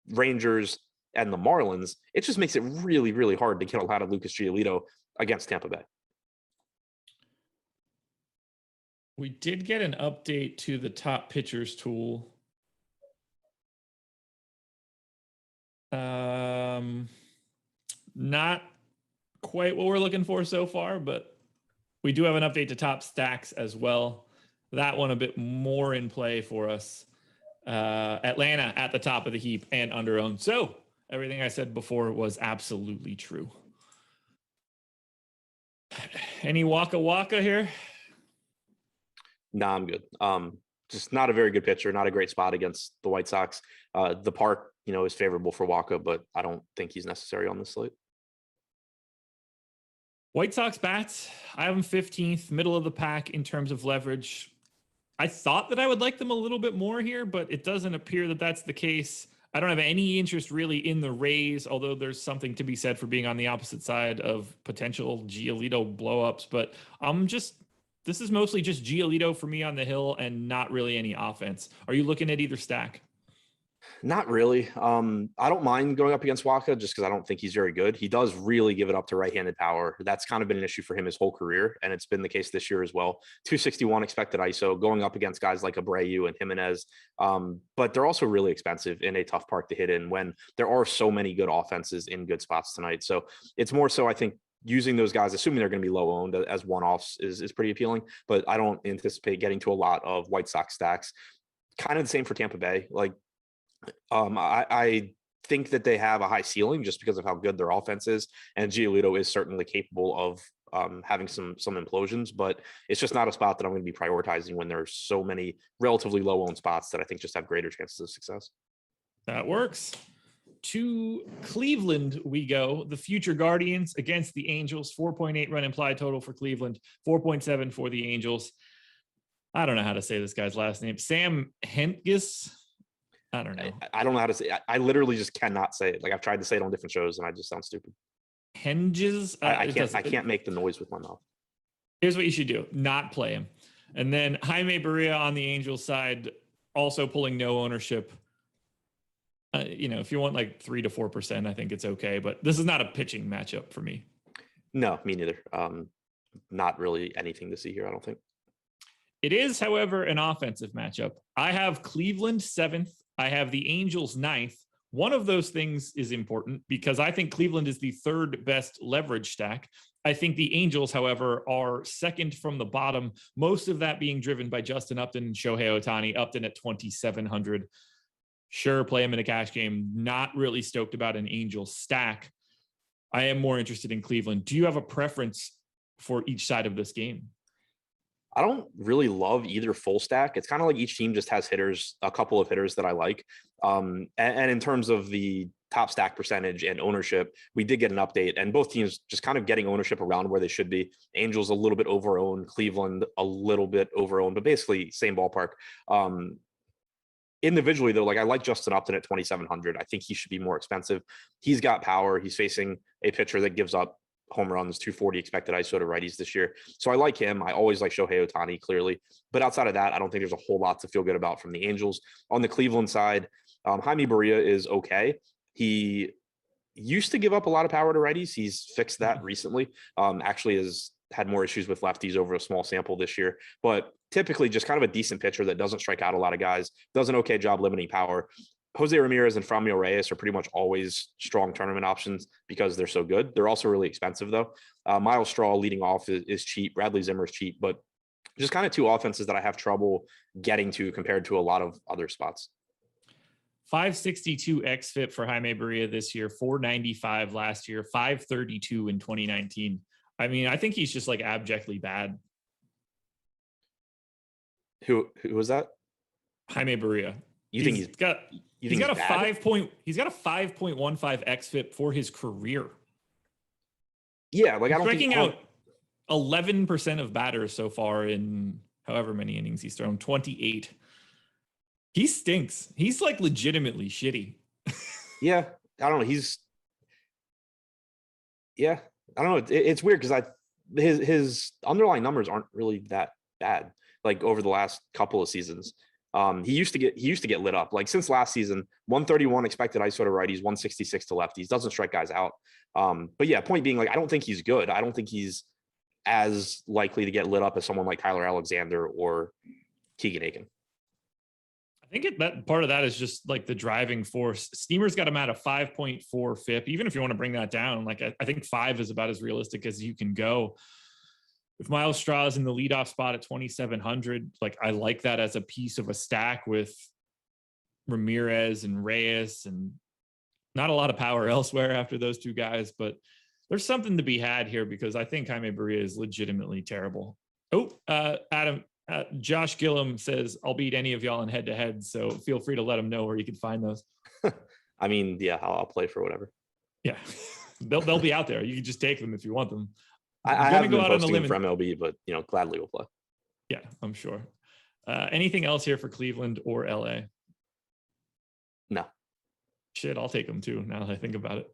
Rangers, and the Marlins, it just makes it really, really hard to get a lot of Lucas Giolito against Tampa Bay. We did get an update to the top pitchers tool. Not quite what we're looking for so far, but we do have an update to top stacks as well. That one a bit more in play for us. Atlanta at the top of the heap and under owned. So everything I said before was absolutely true. Any Waka here? Nah, I'm good. Just not a very good pitcher, not a great spot against the White Sox. The park, is favorable for Waka, but I don't think he's necessary on this slate. White Sox bats, I have them 15th, middle of the pack in terms of leverage. I thought that I would like them a little bit more here, but it doesn't appear that that's the case. I don't have any interest really in the Rays, although there's something to be said for being on the opposite side of potential Giolito blowups. But this is mostly just Giolito for me on the hill and not really any offense. Are you looking at either stack? Not really. I don't mind going up against Waka just because I don't think he's very good. He does really give it up to right-handed power. That's kind of been an issue for him his whole career, and it's been the case this year as well. 261 expected ISO, going up against guys like Abreu and Jimenez. But they're also really expensive in a tough park to hit in when there are so many good offenses in good spots tonight. So it's more so, I think, using those guys, assuming they're going to be low owned as one-offs is pretty appealing, but I don't anticipate getting to a lot of White Sox stacks. Kind of the same for Tampa Bay. Like, I think that they have a high ceiling just because of how good their offense is, and Giolito is certainly capable of having some implosions, but it's just not a spot that I'm going to be prioritizing when there's so many relatively low owned spots that I think just have greater chances of success. That works. To Cleveland we go. The future Guardians against the Angels. 4.8 run implied total for Cleveland, 4.7 for the Angels. I don't know how to say this guy's last name. Sam Hentges. I don't know. I don't know how to say it. I literally just cannot say it. Like, I've tried to say it on different shows and I just sound stupid. Henges. I can't make the noise with my mouth. Here's what you should do. Not play him. And then Jaime Barria on the Angels side, also pulling no ownership. If you want like 3 to 4%, I think it's okay. But this is not a pitching matchup for me. No, me neither. Not really anything to see here, I don't think. It is, however, an offensive matchup. I have Cleveland 7th. I have the Angels 9th. One of those things is important because I think Cleveland is the third best leverage stack. I think the Angels, however, are second from the bottom, most of that being driven by Justin Upton and Shohei Ohtani. Upton at 2,700. Sure, play him in a cash game. Not really stoked about an Angels stack. I am more interested in Cleveland. Do you have a preference for each side of this game? I don't really love either full stack. It's kind of like each team just has hitters, a couple of hitters that I like. And in terms of the top stack percentage and ownership, we did get an update, and both teams just kind of getting ownership around where they should be. Angels a little bit over-owned, Cleveland a little bit over-owned, but basically same ballpark. Individually, though, like, I like Justin Upton at 2,700. I think he should be more expensive. He's got power. He's facing a pitcher that gives up home runs, 240 expected ISO to righties this year. So I like him. I always like Shohei Ohtani, clearly. But outside of that, I don't think there's a whole lot to feel good about from the Angels. On the Cleveland side, Jaime Barria is okay. He used to give up a lot of power to righties. He's fixed that recently. Actually has had more issues with lefties over a small sample this year. But typically just kind of a decent pitcher that doesn't strike out a lot of guys, does an okay job limiting power. Jose Ramirez and Franmil Reyes are pretty much always strong tournament options because they're so good. They're also really expensive, though. Miles Straw leading off is cheap. Bradley Zimmer is cheap, but just kind of two offenses that I have trouble getting to compared to a lot of other spots. 562 xFIP for Jaime Barria this year, 495 last year, 532 in 2019. I mean, I think he's just like abjectly bad. Who was that? Jaime Barria. He's got a 5.15 xFIP for his career. Yeah, like, I don't striking out 11% of batters so far in however many innings he's thrown, 28. He stinks. He's like legitimately shitty. Yeah, I don't know. I don't know. It's weird because his underlying numbers aren't really that bad. Like, over the last couple of seasons. He used to get lit up. Like, since last season, 131 expected ISO to righties, 166 to lefties. Doesn't strike guys out. But yeah, point being, like, I don't think he's good. I don't think he's as likely to get lit up as someone like Tyler Alexander or Keegan Aiken. I think that part of that is just like the driving force. Steamer's got him at a 5.4 FIP. Even if you want to bring that down, like, I think 5 is about as realistic as you can go. If Miles Straw is in the leadoff spot at 2,700, like, I like that as a piece of a stack with Ramirez and Reyes, and not a lot of power elsewhere after those two guys, but there's something to be had here because I think Jaime Barria is legitimately terrible. Adam, Josh Gillum says, I'll beat any of y'all in head to head. So feel free to let him know where you can find those. I mean, yeah, I'll play for whatever. Yeah, they'll be out there. You can just take them if you want them. I haven't been posting him for MLB, but gladly will play. Yeah, I'm sure. Anything else here for Cleveland or LA? No. Shit, I'll take him too. Now that I think about it.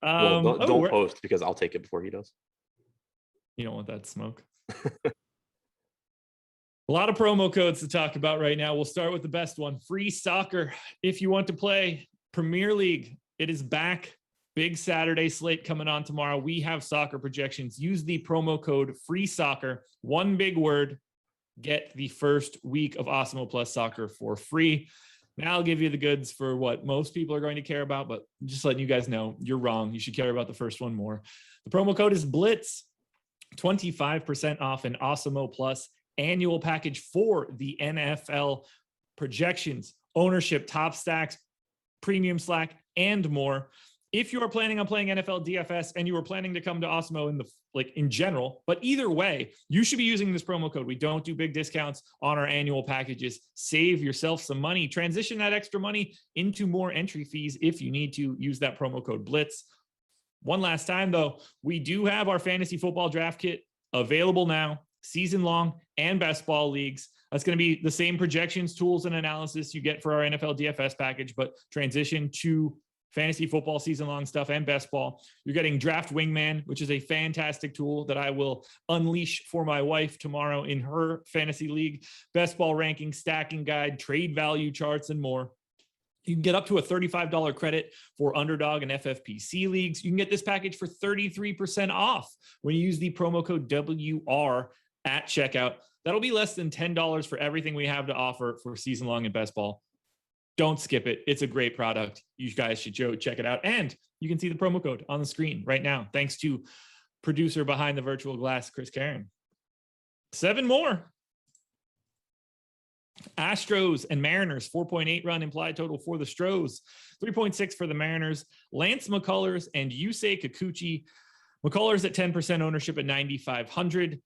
Well, don't post because I'll take it before he does. You don't want that smoke. A lot of promo codes to talk about right now. We'll start with the best one, free soccer. If you want to play Premier League, it is back. Big Saturday slate coming on tomorrow. We have soccer projections. Use the promo code free soccer. One big word. Get the first week of Awesemo Plus Soccer for free. Now I'll give you the goods for what most people are going to care about, but just letting you guys know, you're wrong. You should care about the first one more. The promo code is BLITZ. 25% off an Awesemo Plus annual package for the NFL projections, ownership, top stacks, premium slack, and more. If you are planning on playing NFL DFS and you are planning to come to Awesemo in general, but either way, you should be using this promo code. We don't do big discounts on our annual packages. Save yourself some money. Transition that extra money into more entry fees if you need to. Use that promo code BLITZ. One last time, though, we do have our fantasy football draft kit available now, season long and best ball leagues. That's going to be the same projections, tools, and analysis you get for our NFL DFS package, but transition to fantasy football season long stuff and best ball. You're getting Draft Wingman, which is a fantastic tool that I will unleash for my wife tomorrow in her fantasy league, best ball ranking, stacking guide, trade value charts, and more. You can get up to a $35 credit for underdog and FFPC leagues. You can get this package for 33% off when you use the promo code WR at checkout. That'll be less than $10 for everything we have to offer for season long and best ball. Don't skip it. It's a great product. You guys should check it out. And you can see the promo code on the screen right now. Thanks to producer behind the virtual glass, Chris Karen. 7 more. Astros and Mariners, 4.8 run implied total for the Stros, 3.6 for the Mariners. Lance McCullers and Yusei Kikuchi. McCullers at 10% ownership at 9,500.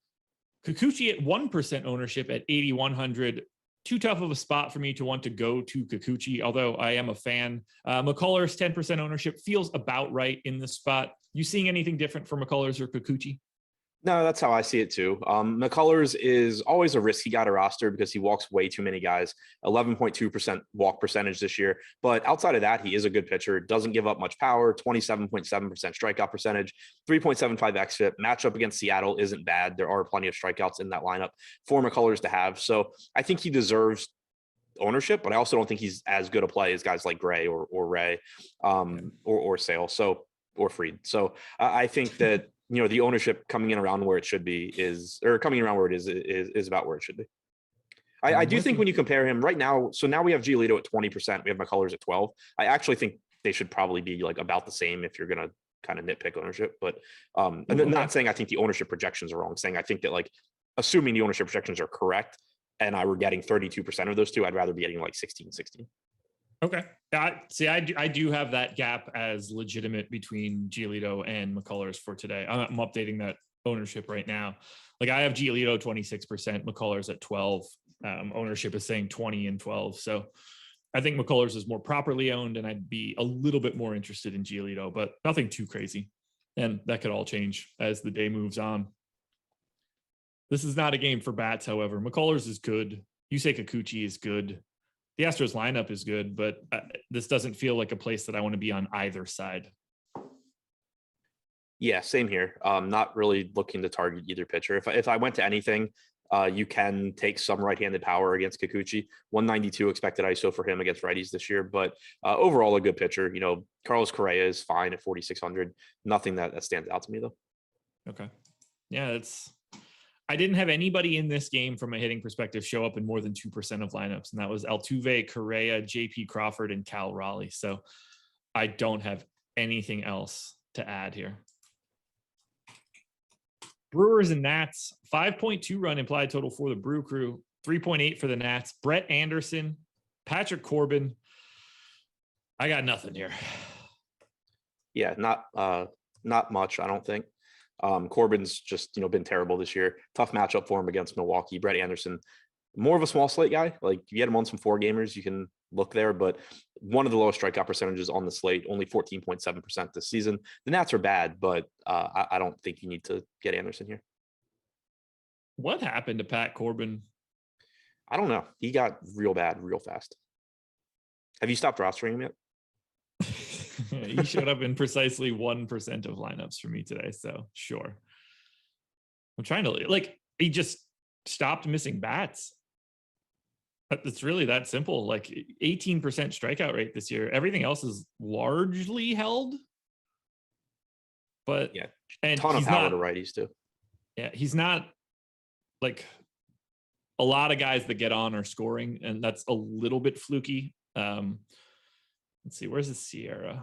Kikuchi at 1% ownership at 8,100. Too tough of a spot for me to want to go to Kikuchi, although I am a fan. McCullers, 10% ownership feels about right in this spot. You seeing anything different for McCullers or Kikuchi? No, that's how I see it too. McCullers is always a risky guy to roster because he walks way too many guys, 11.2% walk percentage this year. But outside of that, he is a good pitcher, doesn't give up much power, 27.7% strikeout percentage, 3.75 xFIP. Matchup against Seattle isn't bad. There are plenty of strikeouts in that lineup for McCullers to have. So I think he deserves ownership, but I also don't think he's as good a play as guys like Gray or Ray or Sale, or Fried. So I think that the ownership coming in around where it should be is about where it should be. I do think when you compare him right now, so now we have Giolito at 20%, we have McCullers at 12. I actually think they should probably be about the same if you're going to kind of nitpick ownership, but I'm not saying I think the ownership projections are wrong. I'm saying I think that assuming the ownership projections are correct and I were getting 32% of those two, I'd rather be getting 16. Okay. I do have that gap as legitimate between Giolito and McCullers for today. I'm updating that ownership right now. I have Giolito 26%, McCullers at 12. Ownership is saying 20 and 12. So I think McCullers is more properly owned, and I'd be a little bit more interested in Giolito, but nothing too crazy. And that could all change as the day moves on. This is not a game for bats, however. McCullers is good. Yusei Kikuchi is good. The Astros lineup is good, but this doesn't feel like a place that I want to be on either side. Yeah, same here. Not really looking to target either pitcher. If I went to anything, you can take some right-handed power against Kikuchi. 192 expected ISO for him against righties this year, but overall a good pitcher. Carlos Correa is fine at 4,600. Nothing that stands out to me though. Okay. Yeah, I didn't have anybody in this game from a hitting perspective show up in more than 2% of lineups, and that was Altuve, Correa, JP Crawford, and Cal Raleigh. So I don't have anything else to add here. Brewers and Nats, 5.2 run implied total for the Brew Crew, 3.8 for the Nats. Brett Anderson, Patrick Corbin. I got nothing here. Yeah, not much, I don't think. Corbin's just, been terrible this year. Tough matchup for him against Milwaukee. Brett Anderson, more of a small slate guy. If you get him on some 4-gamers, you can look there, but one of the lowest strikeout percentages on the slate, only 14.7% this season. The Nats are bad, but I don't think you need to get Anderson here. What happened to Pat Corbin? I don't know. He got real bad real fast. Have you stopped rostering him yet? He showed up in precisely 1% of lineups for me today. So sure. I'm trying to he just stopped missing bats. It's really that simple. 18% strikeout rate this year. Everything else is largely held. But yeah, and ton of power to righties too. Yeah, he's not a lot of guys that get on are scoring, and that's a little bit fluky. Let's see, where's the Scherer?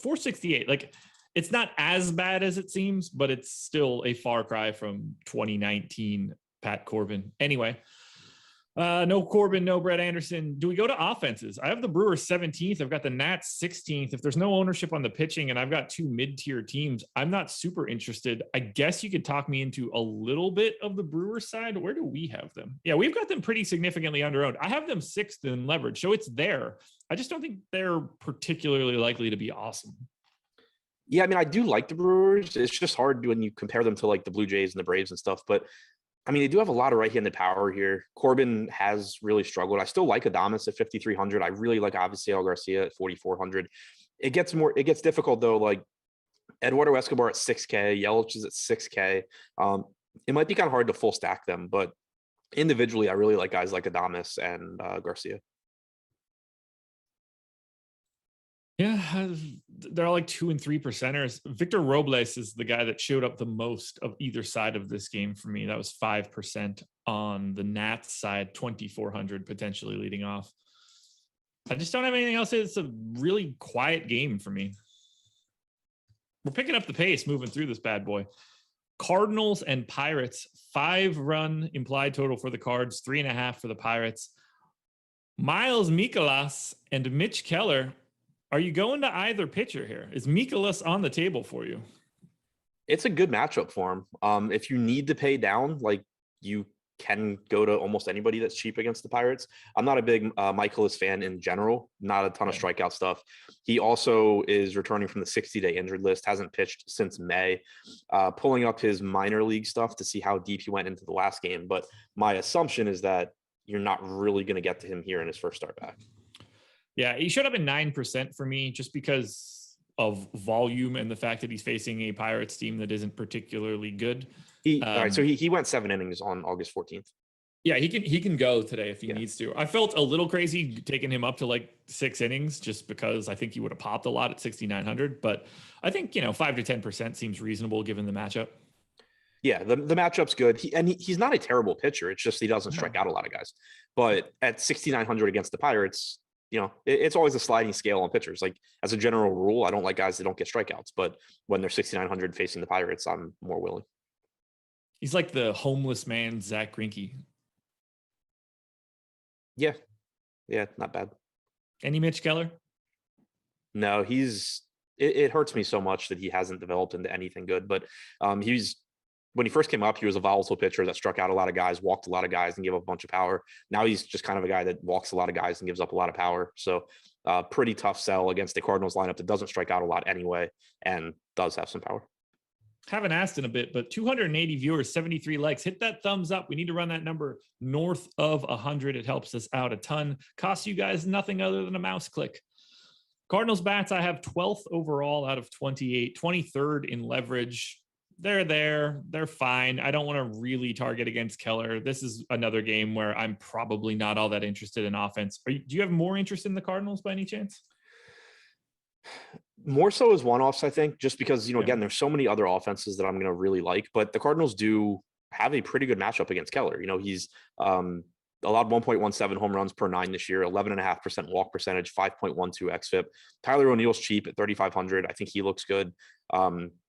468. It's not as bad as it seems, but it's still a far cry from 2019 Pat Corbin. Anyway, no Corbin, no Brett Anderson. Do we go to offenses? I have the Brewers 17th. I've got the Nats 16th. If there's no ownership on the pitching and I've got two mid-tier teams, I'm not super interested. I guess you could talk me into a little bit of the Brewers side. Where do we have them? Yeah, we've got them pretty significantly under-owned. I have them 6th in leverage, so it's there. I just don't think they're particularly likely to be awesome. Yeah, I mean, I do like the Brewers. It's just hard when you compare them to the Blue Jays and the Braves and stuff, but I mean, they do have a lot of right-handed power here. Corbin has really struggled. I still like Adames at 5,300. I really like Avisail Garcia at 4,400. It gets difficult though. Eduardo Escobar at 6K, Yelich is at 6K. It might be kind of hard to full stack them, but individually, I really like guys like Adames and Garcia. Yeah, they're all 2% and 3%ers. Victor Robles is the guy that showed up the most of either side of this game for me. That was 5% on the Nats side, 2,400 potentially leading off. I just don't have anything else. It's a really quiet game for me. We're picking up the pace moving through this bad boy. Cardinals and Pirates, 5-run implied total for the Cards, 3.5 for the Pirates. Miles Mikolas and Mitch Keller. Are you going to either pitcher here? Is Mikolas on the table for you? It's a good matchup for him. If you need to pay down, you can go to almost anybody that's cheap against the Pirates. I'm not a big Mikolas fan in general, not a ton of strikeout stuff. He also is returning from the 60-day injured list, hasn't pitched since May. Pulling up his minor league stuff to see how deep he went into the last game. But my assumption is that you're not really going to get to him here in his first start back. Yeah, he showed up in 9% for me just because of volume and the fact that he's facing a Pirates team that isn't particularly good. All right, so he went 7 innings on August 14th. Yeah, he can go today if he needs to. I felt a little crazy taking him up to 6 innings just because I think he would have popped a lot at 6,900. But I think 5 to 10% seems reasonable given the matchup. Yeah, the matchup's good. He's not a terrible pitcher. It's just he doesn't strike out a lot of guys. But at 6,900 against the Pirates, it's always a sliding scale on pitchers. As a general rule, I don't like guys that don't get strikeouts, but when they're 6,900 facing the Pirates, I'm more willing. He's like the homeless man, Zach Greinke. Yeah, not bad. Any Mitch Keller? No, it hurts me so much that he hasn't developed into anything good, but when he first came up, he was a volatile pitcher that struck out a lot of guys, walked a lot of guys, and gave up a bunch of power. Now he's just kind of a guy that walks a lot of guys and gives up a lot of power. So pretty tough sell against the Cardinals lineup that doesn't strike out a lot anyway and does have some power. Haven't asked in a bit, but 280 viewers, 73 likes. Hit that thumbs up. We need to run that number north of 100. It helps us out a ton. Costs you guys nothing other than a mouse click. Cardinals bats, I have 12th overall out of 28, 23rd in leverage. They're fine. I don't want to really target against Keller. This is another game where I'm probably not all that interested in offense. Do you have more interest in the Cardinals by any chance? More so as one-offs, I think, just because, again, there's so many other offenses that I'm going to really like, but the Cardinals do have a pretty good matchup against Keller. He's allowed 1.17 home runs per 9 this year, 11.5% walk percentage, 5.12 xFIP. Tyler O'Neill's cheap at 3,500. I think he looks good.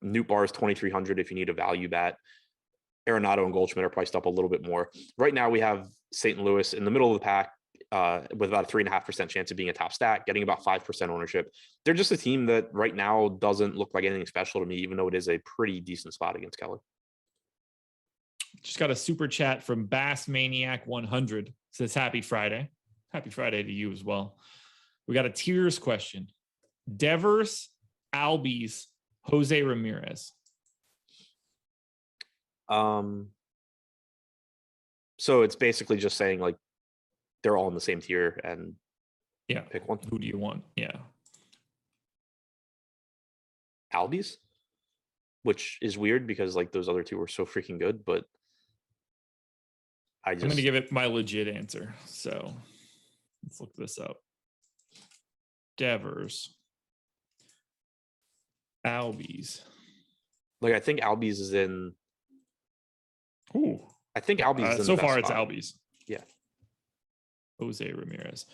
Newt Barr is 2,300 if you need a value bat. Arenado and Goldschmidt are priced up a little bit more. Right now we have St. Louis in the middle of the pack with about a 3.5% chance of being a top stack, getting about 5% ownership. They're just a team that right now doesn't look like anything special to me, even though it is a pretty decent spot against Keller. Just got a super chat from Bass Maniac 100. Says happy Friday. Happy Friday to you as well. We got a tiers question. Devers, Albies, Jose Ramirez. So it's basically just saying like they're all in the same tier and pick one. Who do you want? Yeah. Albies, which is weird because like those other two were so freaking good, but I'm going to give it my legit answer. So let's look this up. Devers, Albies. Like I think Albies is in. Ooh. I think Albies is in so the far best it's spot. Albies. Yeah. Jose Ramirez.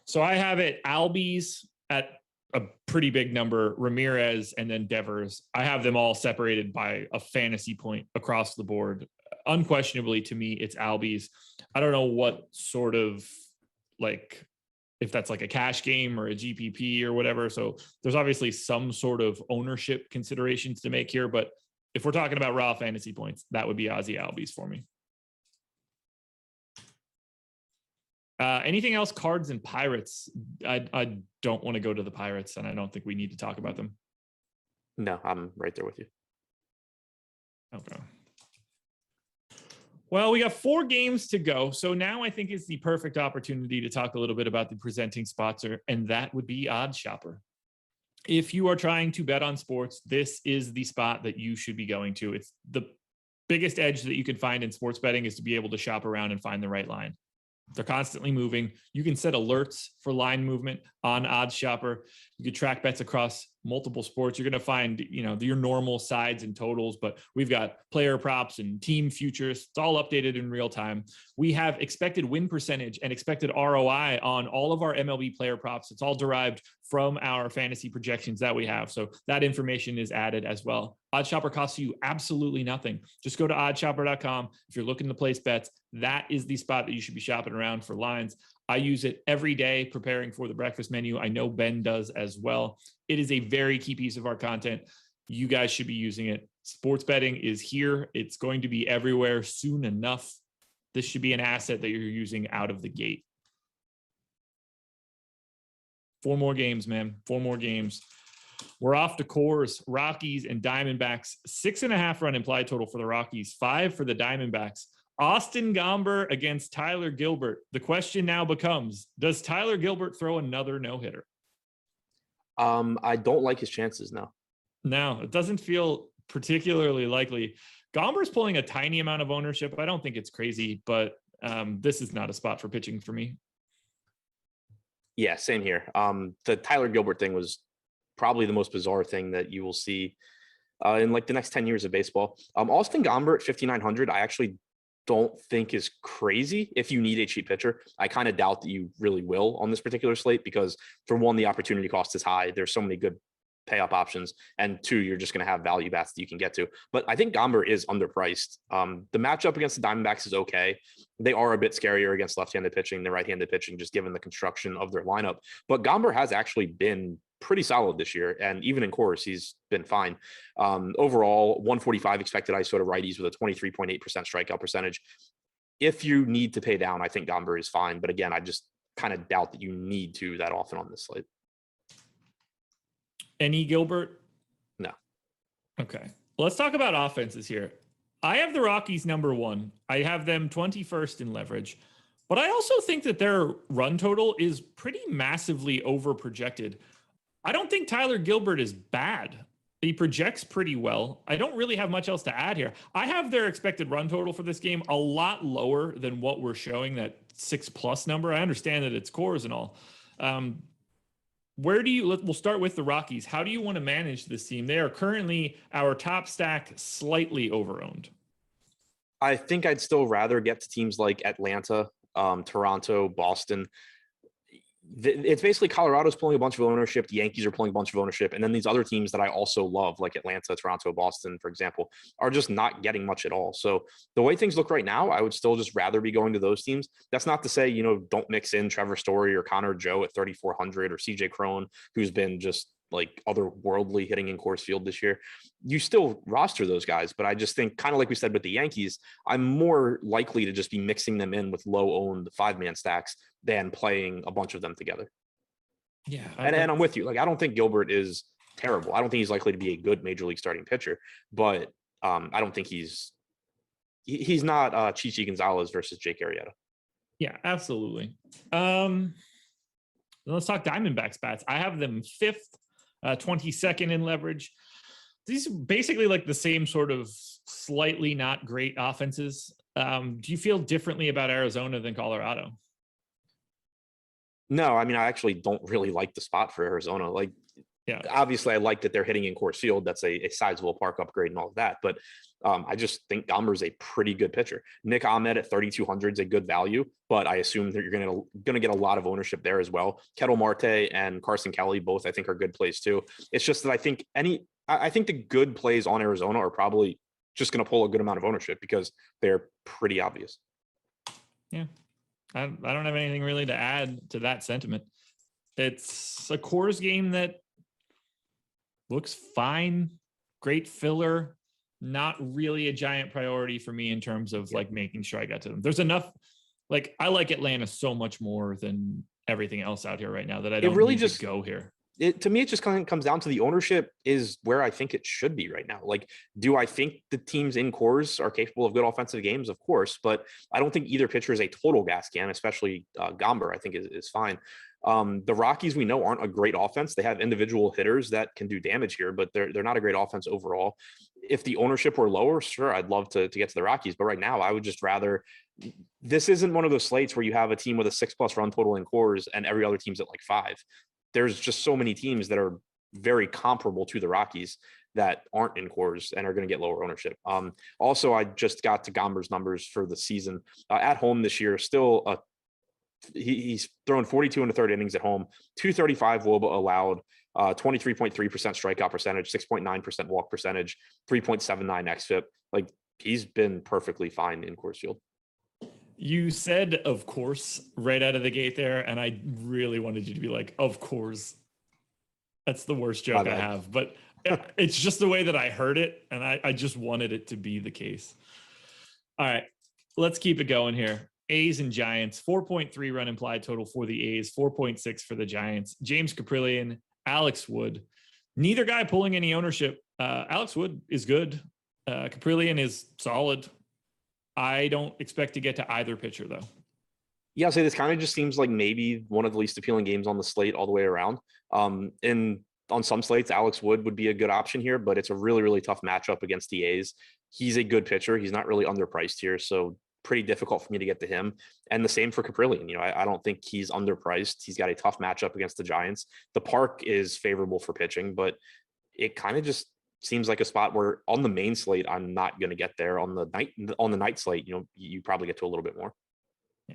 So I have it Albies at a pretty big number, Ramirez, and then Devers. I have them all separated by a fantasy point across the board. Unquestionably, to me, it's Albies. I don't know what sort of like, if that's like a cash game or a GPP or whatever. So there's obviously some sort of ownership considerations to make here. But if we're talking about raw fantasy points, that would be Ozzy Albies for me. Anything else? Cards and Pirates. I don't want to go to the Pirates, and I don't think we need to talk about them. No, I'm right there with you. Okay. Well, we got 4 games to go. So now I think is the perfect opportunity to talk a little bit about the presenting sponsor, and that would be OddsShopper. If you are trying to bet on sports, this is the spot that you should be going to. It's the biggest edge that you can find in sports betting is to be able to shop around and find the right line. They're constantly moving. You can set alerts for line movement on OddsShopper. You can track bets across multiple sports. You're going to find, your normal sides and totals, but we've got player props and team futures. It's all updated in real time. We have expected win percentage and expected ROI on all of our MLB player props. It's all derived from our fantasy projections that we have. So that information is added as well. OddsShopper costs you absolutely nothing. Just go to oddshopper.com. If you're looking to place bets, that is the spot that you should be shopping around for lines. I use it every day preparing for the breakfast menu. I know Ben does as well. It is a very key piece of our content. You guys should be using it. Sports betting is here. It's going to be everywhere soon enough. This should be an asset that you're using out of the gate. 4 more games, man. 4 more games. We're off to Coors, Rockies, and Diamondbacks. 6.5 run implied total for the Rockies, 5 for the Diamondbacks. Austin Gomber against Tyler Gilbert. The question now becomes, does Tyler Gilbert throw another no-hitter? I don't like his chances now. No, it doesn't feel particularly likely. Gomber's pulling a tiny amount of ownership. I don't think it's crazy, but this is not a spot for pitching for me. Yeah, same here. The Tyler Gilbert thing was probably the most bizarre thing that you will see in like the next 10 years of baseball. Austin Gomber at 5,900, I actually don't think is crazy if you need a cheap pitcher. I kind of doubt that you really will on this particular slate because for one, the opportunity cost is high. There's so many good pay up options, and 2, you're just going to have value bats that you can get to. But I think Gomber is underpriced. The matchup against the Diamondbacks is okay. They are a bit scarier against left-handed pitching than right-handed pitching, just given the construction of their lineup. But Gomber has actually been pretty solid this year, and even in Coors, he's been fine. Overall, 145 expected ISO to righties with a 23.8% strikeout percentage. If you need to pay down, I think Gomber is fine. But again, I just kind of doubt that you need to that often on this slate. Any Gilbert? No. Okay. Let's talk about offenses here. I have the Rockies number 1. I have them 21st in leverage, but I also think that their run total is pretty massively over projected. I don't think Tyler Gilbert is bad. He projects pretty well. I don't really have much else to add here. I have their expected run total for this game a lot lower than what we're showing, that 6+ number. I understand that it's Coors and all. We'll start with the Rockies. How do you want to manage this team? They are currently our top stack, slightly overowned. I think I'd still rather get to teams like Atlanta, Toronto, Boston. It's basically Colorado's pulling a bunch of ownership. The Yankees are pulling a bunch of ownership. And then these other teams that I also love, like Atlanta, Toronto, Boston, for example, are just not getting much at all. So the way things look right now, I would still just rather be going to those teams. That's not to say, don't mix in Trevor Story or Connor Joe at 3,400 or CJ Cron, who's been just like otherworldly hitting in Coors Field this year, you still roster those guys. But I just think, kind of like we said with the Yankees, I'm more likely to just be mixing them in with low-owned 5-man stacks than playing a bunch of them together. Yeah. And I'm with you. Like, I don't think Gilbert is terrible. I don't think he's likely to be a good major league starting pitcher, but I don't think he's not Chichi Gonzalez versus Jake Arrieta. Yeah, absolutely. Let's talk Diamondbacks bats. I have them 5th, 22nd in leverage. These are basically like the same sort of slightly not great offenses. Do you feel differently about Arizona than Colorado? No, I mean, I actually don't really like the spot for Arizona. Like, yeah, obviously I like that they're hitting in Coors Field. That's a sizable park upgrade and all of that. But I just think Gomber's a pretty good pitcher. Nick Ahmed at 3,200 is a good value, but I assume that you're going to get a lot of ownership there as well. Kettle Marte and Carson Kelly, both I think are good plays too. It's just that I think the good plays on Arizona are probably just going to pull a good amount of ownership because they're pretty obvious. Yeah. I don't have anything really to add to that sentiment. It's a Coors game that looks fine, great filler, not really a giant priority for me in terms of like making sure I got to them. There's enough, like I like Atlanta so much more than everything else out here right now that I don't really just go here. To me, it just kind of comes down to the ownership is where I think it should be right now. Like, do I think the teams in Coors are capable of good offensive games? Of course, but I don't think either pitcher is a total gas can, especially Gomber, I think is fine. The Rockies, we know, aren't a great offense. They have individual hitters that can do damage here, but they're not a great offense overall. If the ownership were lower, sure, I'd love to get to the Rockies. But right now, I would just rather – this isn't one of those slates where you have a team with a 6+ run total in Coors and every other team's at like 5. There's just so many teams that are very comparable to the Rockies that aren't in Coors and are going to get lower ownership. Also, I just got to Gomber's numbers for the season. At home this year, still he's thrown 42 in the 3rd innings at home, 235 WOBA allowed, 23.3% strikeout percentage, 6.9% walk percentage, 3.79 xFIP. Like, he's been perfectly fine in Coors Field. You said, of course, right out of the gate there, and I really wanted you to be like, of course. That's the worst joke I have, but it's just the way that I heard it, and I just wanted it to be the case. All right, let's keep it going here. A's and Giants, 4.3 run implied total for the A's, 4.6 for the Giants. James Caprillion, Alex Wood. Neither guy pulling any ownership. Alex Wood is good. Caprillion is solid. I don't expect to get to either pitcher, though. Yeah, I'll say this kind of just seems like maybe one of the least appealing games on the slate all the way around. And on some slates, Alex Wood would be a good option here, but it's a really, really tough matchup against the A's. He's a good pitcher. He's not really underpriced here, so pretty difficult for me to get to him. And the same for Caprillion. You know, I don't think he's underpriced. He's got a tough matchup against the Giants. The park is favorable for pitching, but it kind of just seems like a spot where on the main slate, I'm not going to get there. On the night slate, you know, you probably get to a little bit more. Yeah.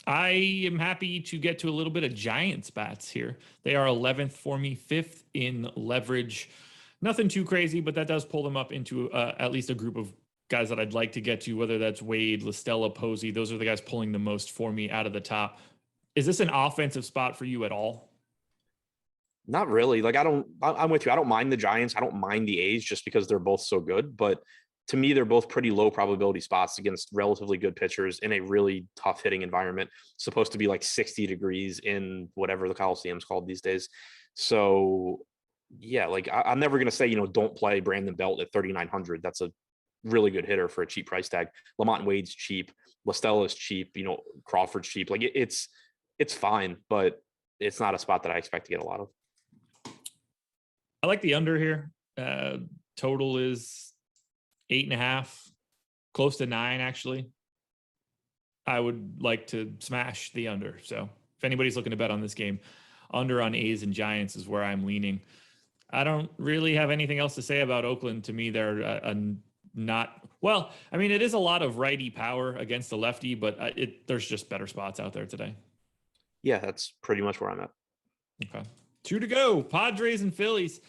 I am happy to get to a little bit of Giants bats here. They are 11th for me, 5th in leverage. Nothing too crazy, but that does pull them up into at least a group of guys that I'd like to get to, whether that's Wade, LaStella, Posey. Those are the guys pulling the most for me out of the top. Is this an offensive spot for you at all? Not really. Like, I'm with you. I don't mind the Giants. I don't mind the A's just because they're both so good. But to me, they're both pretty low probability spots against relatively good pitchers in a really tough hitting environment. It's supposed to be like 60 degrees in whatever the Coliseum's called these days. So, yeah, like I'm never going to say, you know, don't play Brandon Belt at 3,900. That's a really good hitter for a cheap price tag. Lamont Wade's cheap. LaStella is cheap. You know, Crawford's cheap. Like it's fine, but it's not a spot that I expect to get a lot of. I like the under here. Total is 8.5, close to 9, actually. I would like to smash the under. So if anybody's looking to bet on this game, under on A's and Giants is where I'm leaning. I don't really have anything else to say about Oakland. To me, they're not well. I mean, it is a lot of righty power against the lefty, but there's just better spots out there today. Yeah, that's pretty much where I'm at. Okay. 2 to go. Padres and Phillies.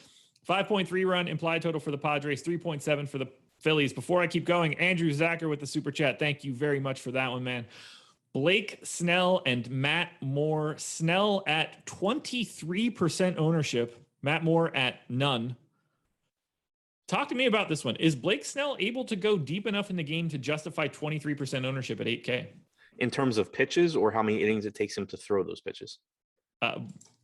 5.3 run implied total for the Padres, 3.7 for the Phillies. Before I keep going, Andrew Zacher with the super chat. Thank you very much for that one, man. Blake Snell and Matt Moore. Snell at 23% ownership. Matt Moore at none. Talk to me about this one. Is Blake Snell able to go deep enough in the game to justify 23% ownership at 8K? In terms of pitches or how many innings it takes him to throw those pitches?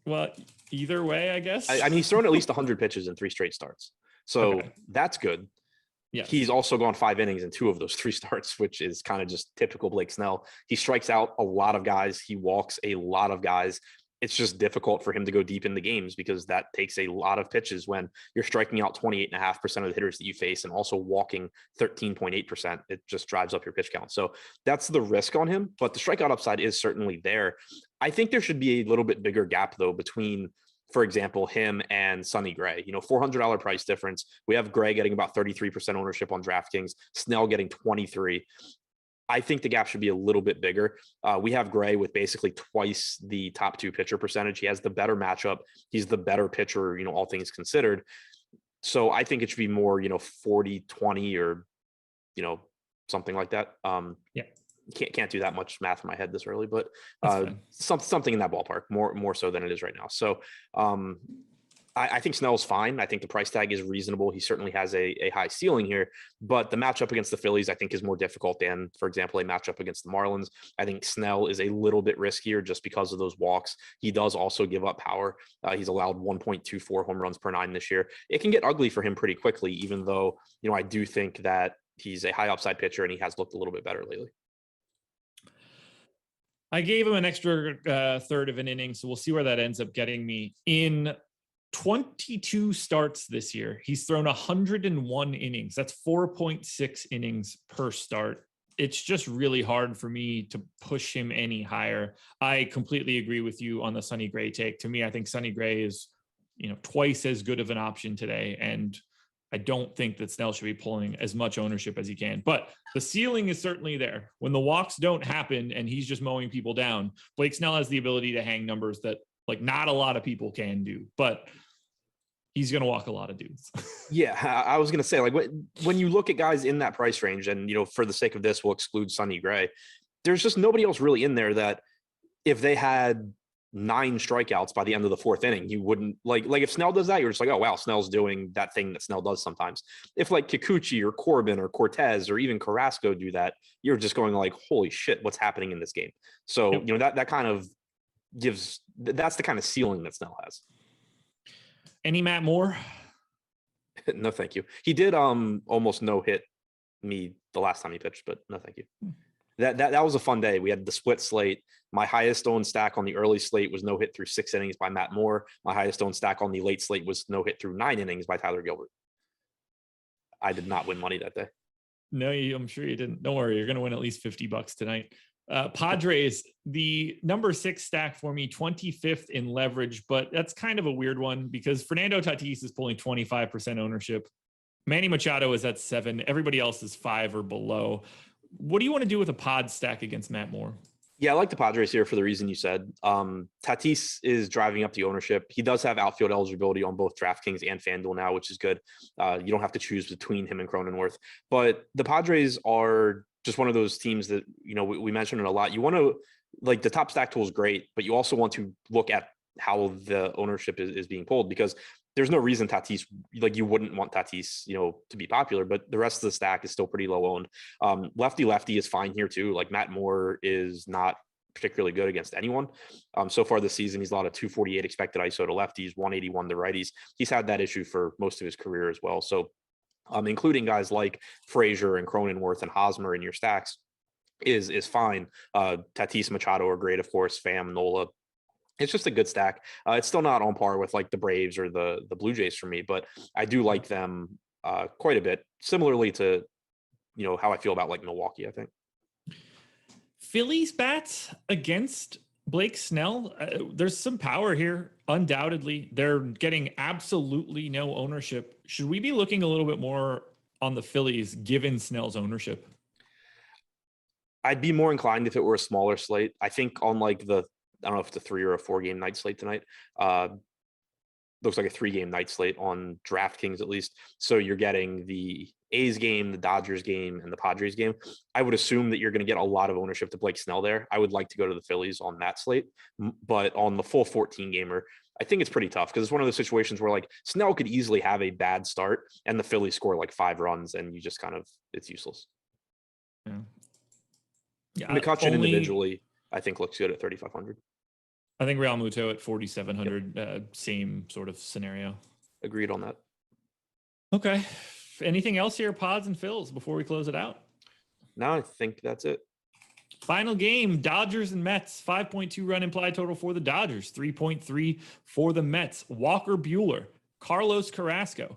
Well, either way, I guess. I mean, he's thrown at least 100 pitches in 3 straight starts. So that's good. Yes. He's also gone 5 innings in 2 of those 3 starts, which is kind of just typical Blake Snell. He strikes out a lot of guys. He walks a lot of guys. It's just difficult for him to go deep in the games because that takes a lot of pitches when you're striking out 28.5% of the hitters that you face and also walking 13.8%. It just drives up your pitch count. So that's the risk on him, but the strikeout upside is certainly there. I think there should be a little bit bigger gap though between, for example, him and Sonny Gray. $400 price difference. We have Gray getting about 33% ownership on DraftKings, Snell getting 23%. I think the gap should be a little bit bigger. We have Gray with basically twice the top 2 pitcher percentage. He has the better matchup. He's the better pitcher, all things considered. So I think it should be more, 40-20 or, something like that. Yeah. Can't do that much math in my head this early, but something in that ballpark, more so than it is right now. So I think Snell's fine. I think the price tag is reasonable. He certainly has a high ceiling here, but the matchup against the Phillies, I think, is more difficult than, for example, a matchup against the Marlins. I think Snell is a little bit riskier just because of those walks. He does also give up power. He's allowed 1.24 home runs per 9 this year. It can get ugly for him pretty quickly, even though, I do think that he's a high upside pitcher and he has looked a little bit better lately. I gave him an extra third of an inning, so we'll see where that ends up getting me. In 22 starts this year, he's thrown 101 innings. That's 4.6 innings per start. It's just really hard for me to push him any higher. I completely agree with you on the Sonny Gray take. To me, I think Sonny Gray is, twice as good of an option today. And I don't think that Snell should be pulling as much ownership as he can, but the ceiling is certainly there. When the walks don't happen and he's just mowing people down, Blake Snell has the ability to hang numbers that not a lot of people can do, but he's going to walk a lot of dudes. Yeah. I was going to say, when you look at guys in that price range and, for the sake of this, we'll exclude Sonny Gray. There's just nobody else really in there that if they had 9 strikeouts by the end of the 4th inning, you wouldn't like if Snell does that, you're just like, oh, wow, Snell's doing that thing that Snell does sometimes. If Kikuchi or Corbin or Cortez or even Carrasco do that, you're just going holy shit, what's happening in this game? So, that kind of that's the kind of ceiling that Snell has. Any Matt Moore? No, thank you. He did almost no hit me the last time he pitched, but no, thank you. That was a fun day. We had the split slate. My highest owned stack on the early slate was no hit through 6 innings by Matt Moore. My highest owned stack on the late slate was no hit through 9 innings by Tyler Gilbert. I did not win money that day. No, I'm sure you didn't. Don't worry. You're going to win at least $50 tonight. Padres, the number 6 stack for me, 25th in leverage, but that's kind of a weird one because Fernando Tatis is pulling 25% ownership. Manny Machado is at 7. Everybody else is 5 or below. What do you want to do with a pod stack against Matt Moore? Yeah, I like the Padres here for the reason you said. Tatis is driving up the ownership. He does have outfield eligibility on both DraftKings and FanDuel now, which is good. You don't have to choose between him and Cronenworth. But the Padres are just one of those teams that, we mentioned it a lot. You want to, the top stack tool is great, but you also want to look at how the ownership is being pulled because there's no reason Tatis, you wouldn't want Tatis, to be popular, but the rest of the stack is still pretty low owned. Lefty is fine here too. Matt Moore is not particularly good against anyone. So far this season, he's allowed a 248 expected ISO to lefties, 181 to righties. He's had that issue for most of his career as well. So including guys like Frazier and Cronenworth and Hosmer in your stacks is fine. Tatis, Machado are great, of course, Pham, Nola. It's just a good stack. It's still not on par with the Braves or the Blue Jays for me, but I do like them quite a bit. Similarly to, how I feel about Milwaukee, I think. Phillies bats against Blake Snell. There's some power here. Undoubtedly, they're getting absolutely no ownership. Should we be looking a little bit more on the Phillies given Snell's ownership? I'd be more inclined if it were a smaller slate. I think on I don't know if it's a 3 or a 4 game night slate tonight. Looks like a 3 game night slate on DraftKings at least. So you're getting the A's game, the Dodgers game, and the Padres game. I would assume that you're going to get a lot of ownership to Blake Snell there. I would like to go to the Phillies on that slate, but on the full 14 gamer, I think it's pretty tough because it's one of those situations where like Snell could easily have a bad start and the Phillies score like 5 runs and you just kind of, it's useless. Yeah. McCutchen individually, I think looks good at 3,500. I think Real Muto at 4,700, same sort of scenario. Agreed on that. Okay. Anything else here, Pods and Phils, before we close it out? No, I think that's it. Final game, Dodgers and Mets. 5.2 run implied total for the Dodgers, 3.3 for the Mets. Walker Buehler, Carlos Carrasco.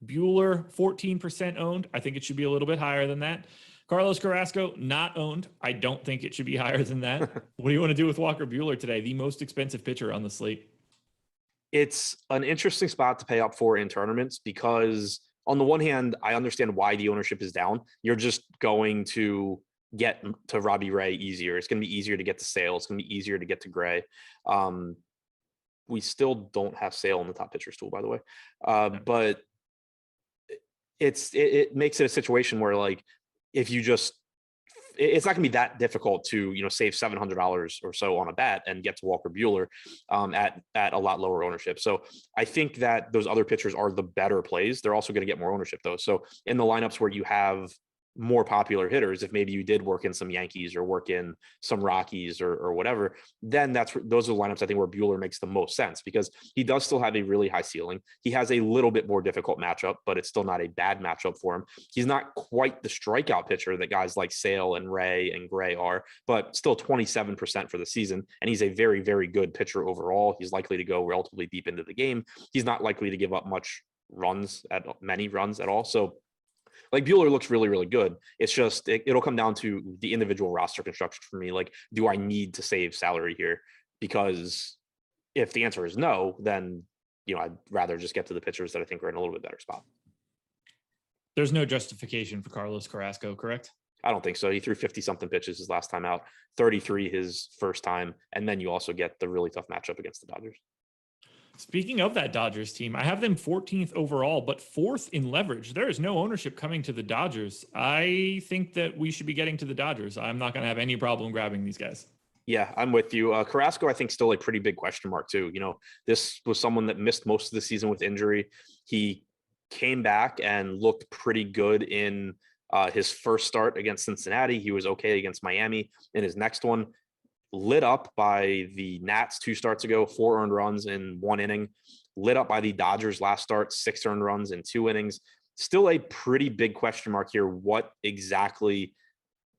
Buehler, 14% owned. I think it should be a little bit higher than that. Carlos Carrasco, not owned. I don't think it should be higher than that. What do you want to do with Walker Buehler today? The most expensive pitcher on the slate. It's an interesting spot to pay up for in tournaments because on the one hand, I understand why the ownership is down. You're just going to get to Robbie Ray easier. It's going to be easier to get to Sale. It's going to be easier to get to Gray. We still don't have Sale in the top pitchers tool, by the way. But it makes it a situation where like, if you just, it's not gonna be that difficult to, save $700 or so on a bat and get to Walker Buehler at a lot lower ownership. So I think that those other pitchers are the better plays. They're also going to get more ownership though. So in the lineups where you have more popular hitters, if maybe you did work in some Yankees or work in some Rockies or whatever, then those are the lineups I think where Buehler makes the most sense because he does still have a really high ceiling. He has a little bit more difficult matchup, but it's still not a bad matchup for him. He's not quite the strikeout pitcher that guys like Sale and Ray and Gray are, but still 27% for the season. And he's a very, very good pitcher overall. He's likely to go relatively deep into the game. He's not likely to give up many runs at all. So like Buehler looks really, really good. It's just, it'll come down to the individual roster construction for me. Like, do I need to save salary here? Because if the answer is no, then, I'd rather just get to the pitchers that I think are in a little bit better spot. There's no justification for Carlos Carrasco, correct? I don't think so. He threw 50 something pitches his last time out, 33 his first time. And then you also get the really tough matchup against the Dodgers. Speaking of that Dodgers team, I have them 14th overall, but 4th in leverage. There is no ownership coming to the Dodgers. I think that we should be getting to the Dodgers. I'm not going to have any problem grabbing these guys. Yeah, I'm with you. Carrasco, I think, still a pretty big question mark too. This was someone that missed most of the season with injury. He came back and looked pretty good in his first start against Cincinnati. He was okay against Miami in his next one. Lit up by the Nats 2 starts ago, 4 earned runs in 1 inning. Lit up by the Dodgers last start, 6 earned runs in 2 innings. Still a pretty big question mark here. What exactly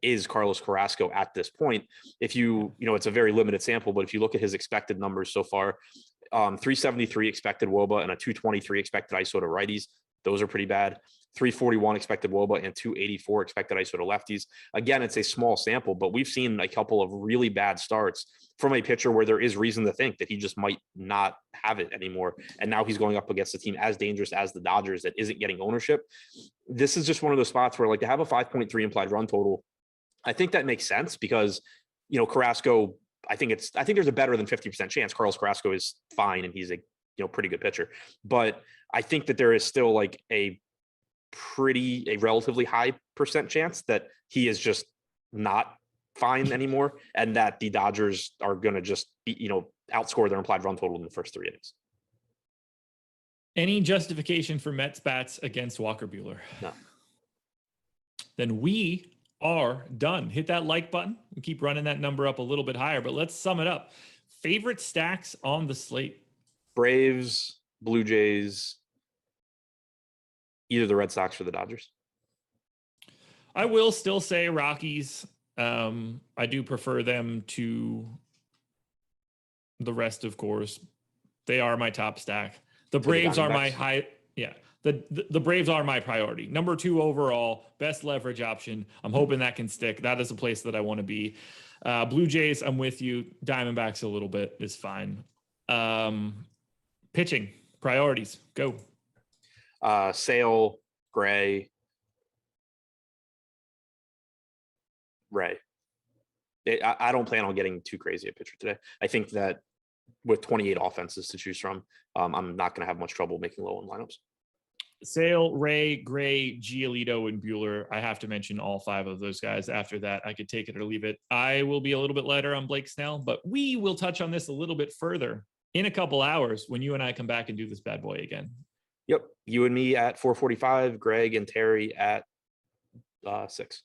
is Carlos Carrasco at this point? If it's a very limited sample, but if you look at his expected numbers so far, 373 expected WOBA and a 223 expected ISO to righties. Those are pretty bad. 341 expected WOBA and 284 expected ISO to lefties. Again, it's a small sample, but we've seen a couple of really bad starts from a pitcher where there is reason to think that he just might not have it anymore. And now he's going up against a team as dangerous as the Dodgers that isn't getting ownership. This is just one of those spots where like to have a 5.3 implied run total, I think that makes sense because, Carrasco, I think there's a better than 50% chance Carlos Carrasco is fine and he's a, pretty good pitcher. But I think that there is still like a relatively high percent chance that he is just not fine anymore and that the Dodgers are going to just outscore their implied run total in the first 3 innings. Any justification for Mets bats against Walker Buehler? No. Then we are done. Hit that like button and keep running that number up a little bit higher, but let's sum it up. Favorite stacks on the slate? Braves, Blue Jays, either the Red Sox or the Dodgers. I will still say Rockies. I do prefer them to the rest, of course. They are my top stack. The Braves are my high. Yeah. The Braves are my priority. Number 2 overall, best leverage option. I'm hoping that can stick. That is a place that I want to be. Blue Jays, I'm with you. Diamondbacks a little bit is fine. Pitching, priorities, go. Sale, Gray, Ray. I don't plan on getting too crazy a pitcher today. I think that with 28 offenses to choose from, I'm not going to have much trouble making low end lineups. Sale, Ray, Gray, Giolito, and Buehler. I have to mention all 5 of those guys. After that, I could take it or leave it. I will be a little bit lighter on Blake Snell, but we will touch on this a little bit further in a couple hours when you and I come back and do this bad boy again. Yep. You and me at 4:45, Greg and Terry at 6.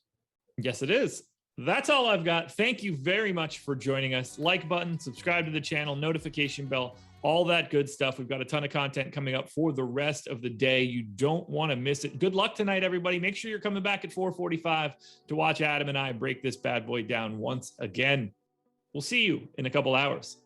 Yes, it is. That's all I've got. Thank you very much for joining us. Like button, subscribe to the channel, notification bell, all that good stuff. We've got a ton of content coming up for the rest of the day. You don't want to miss it. Good luck tonight, everybody. Make sure you're coming back at 4:45 to watch Adam and I break this bad boy down once again. We'll see you in a couple hours.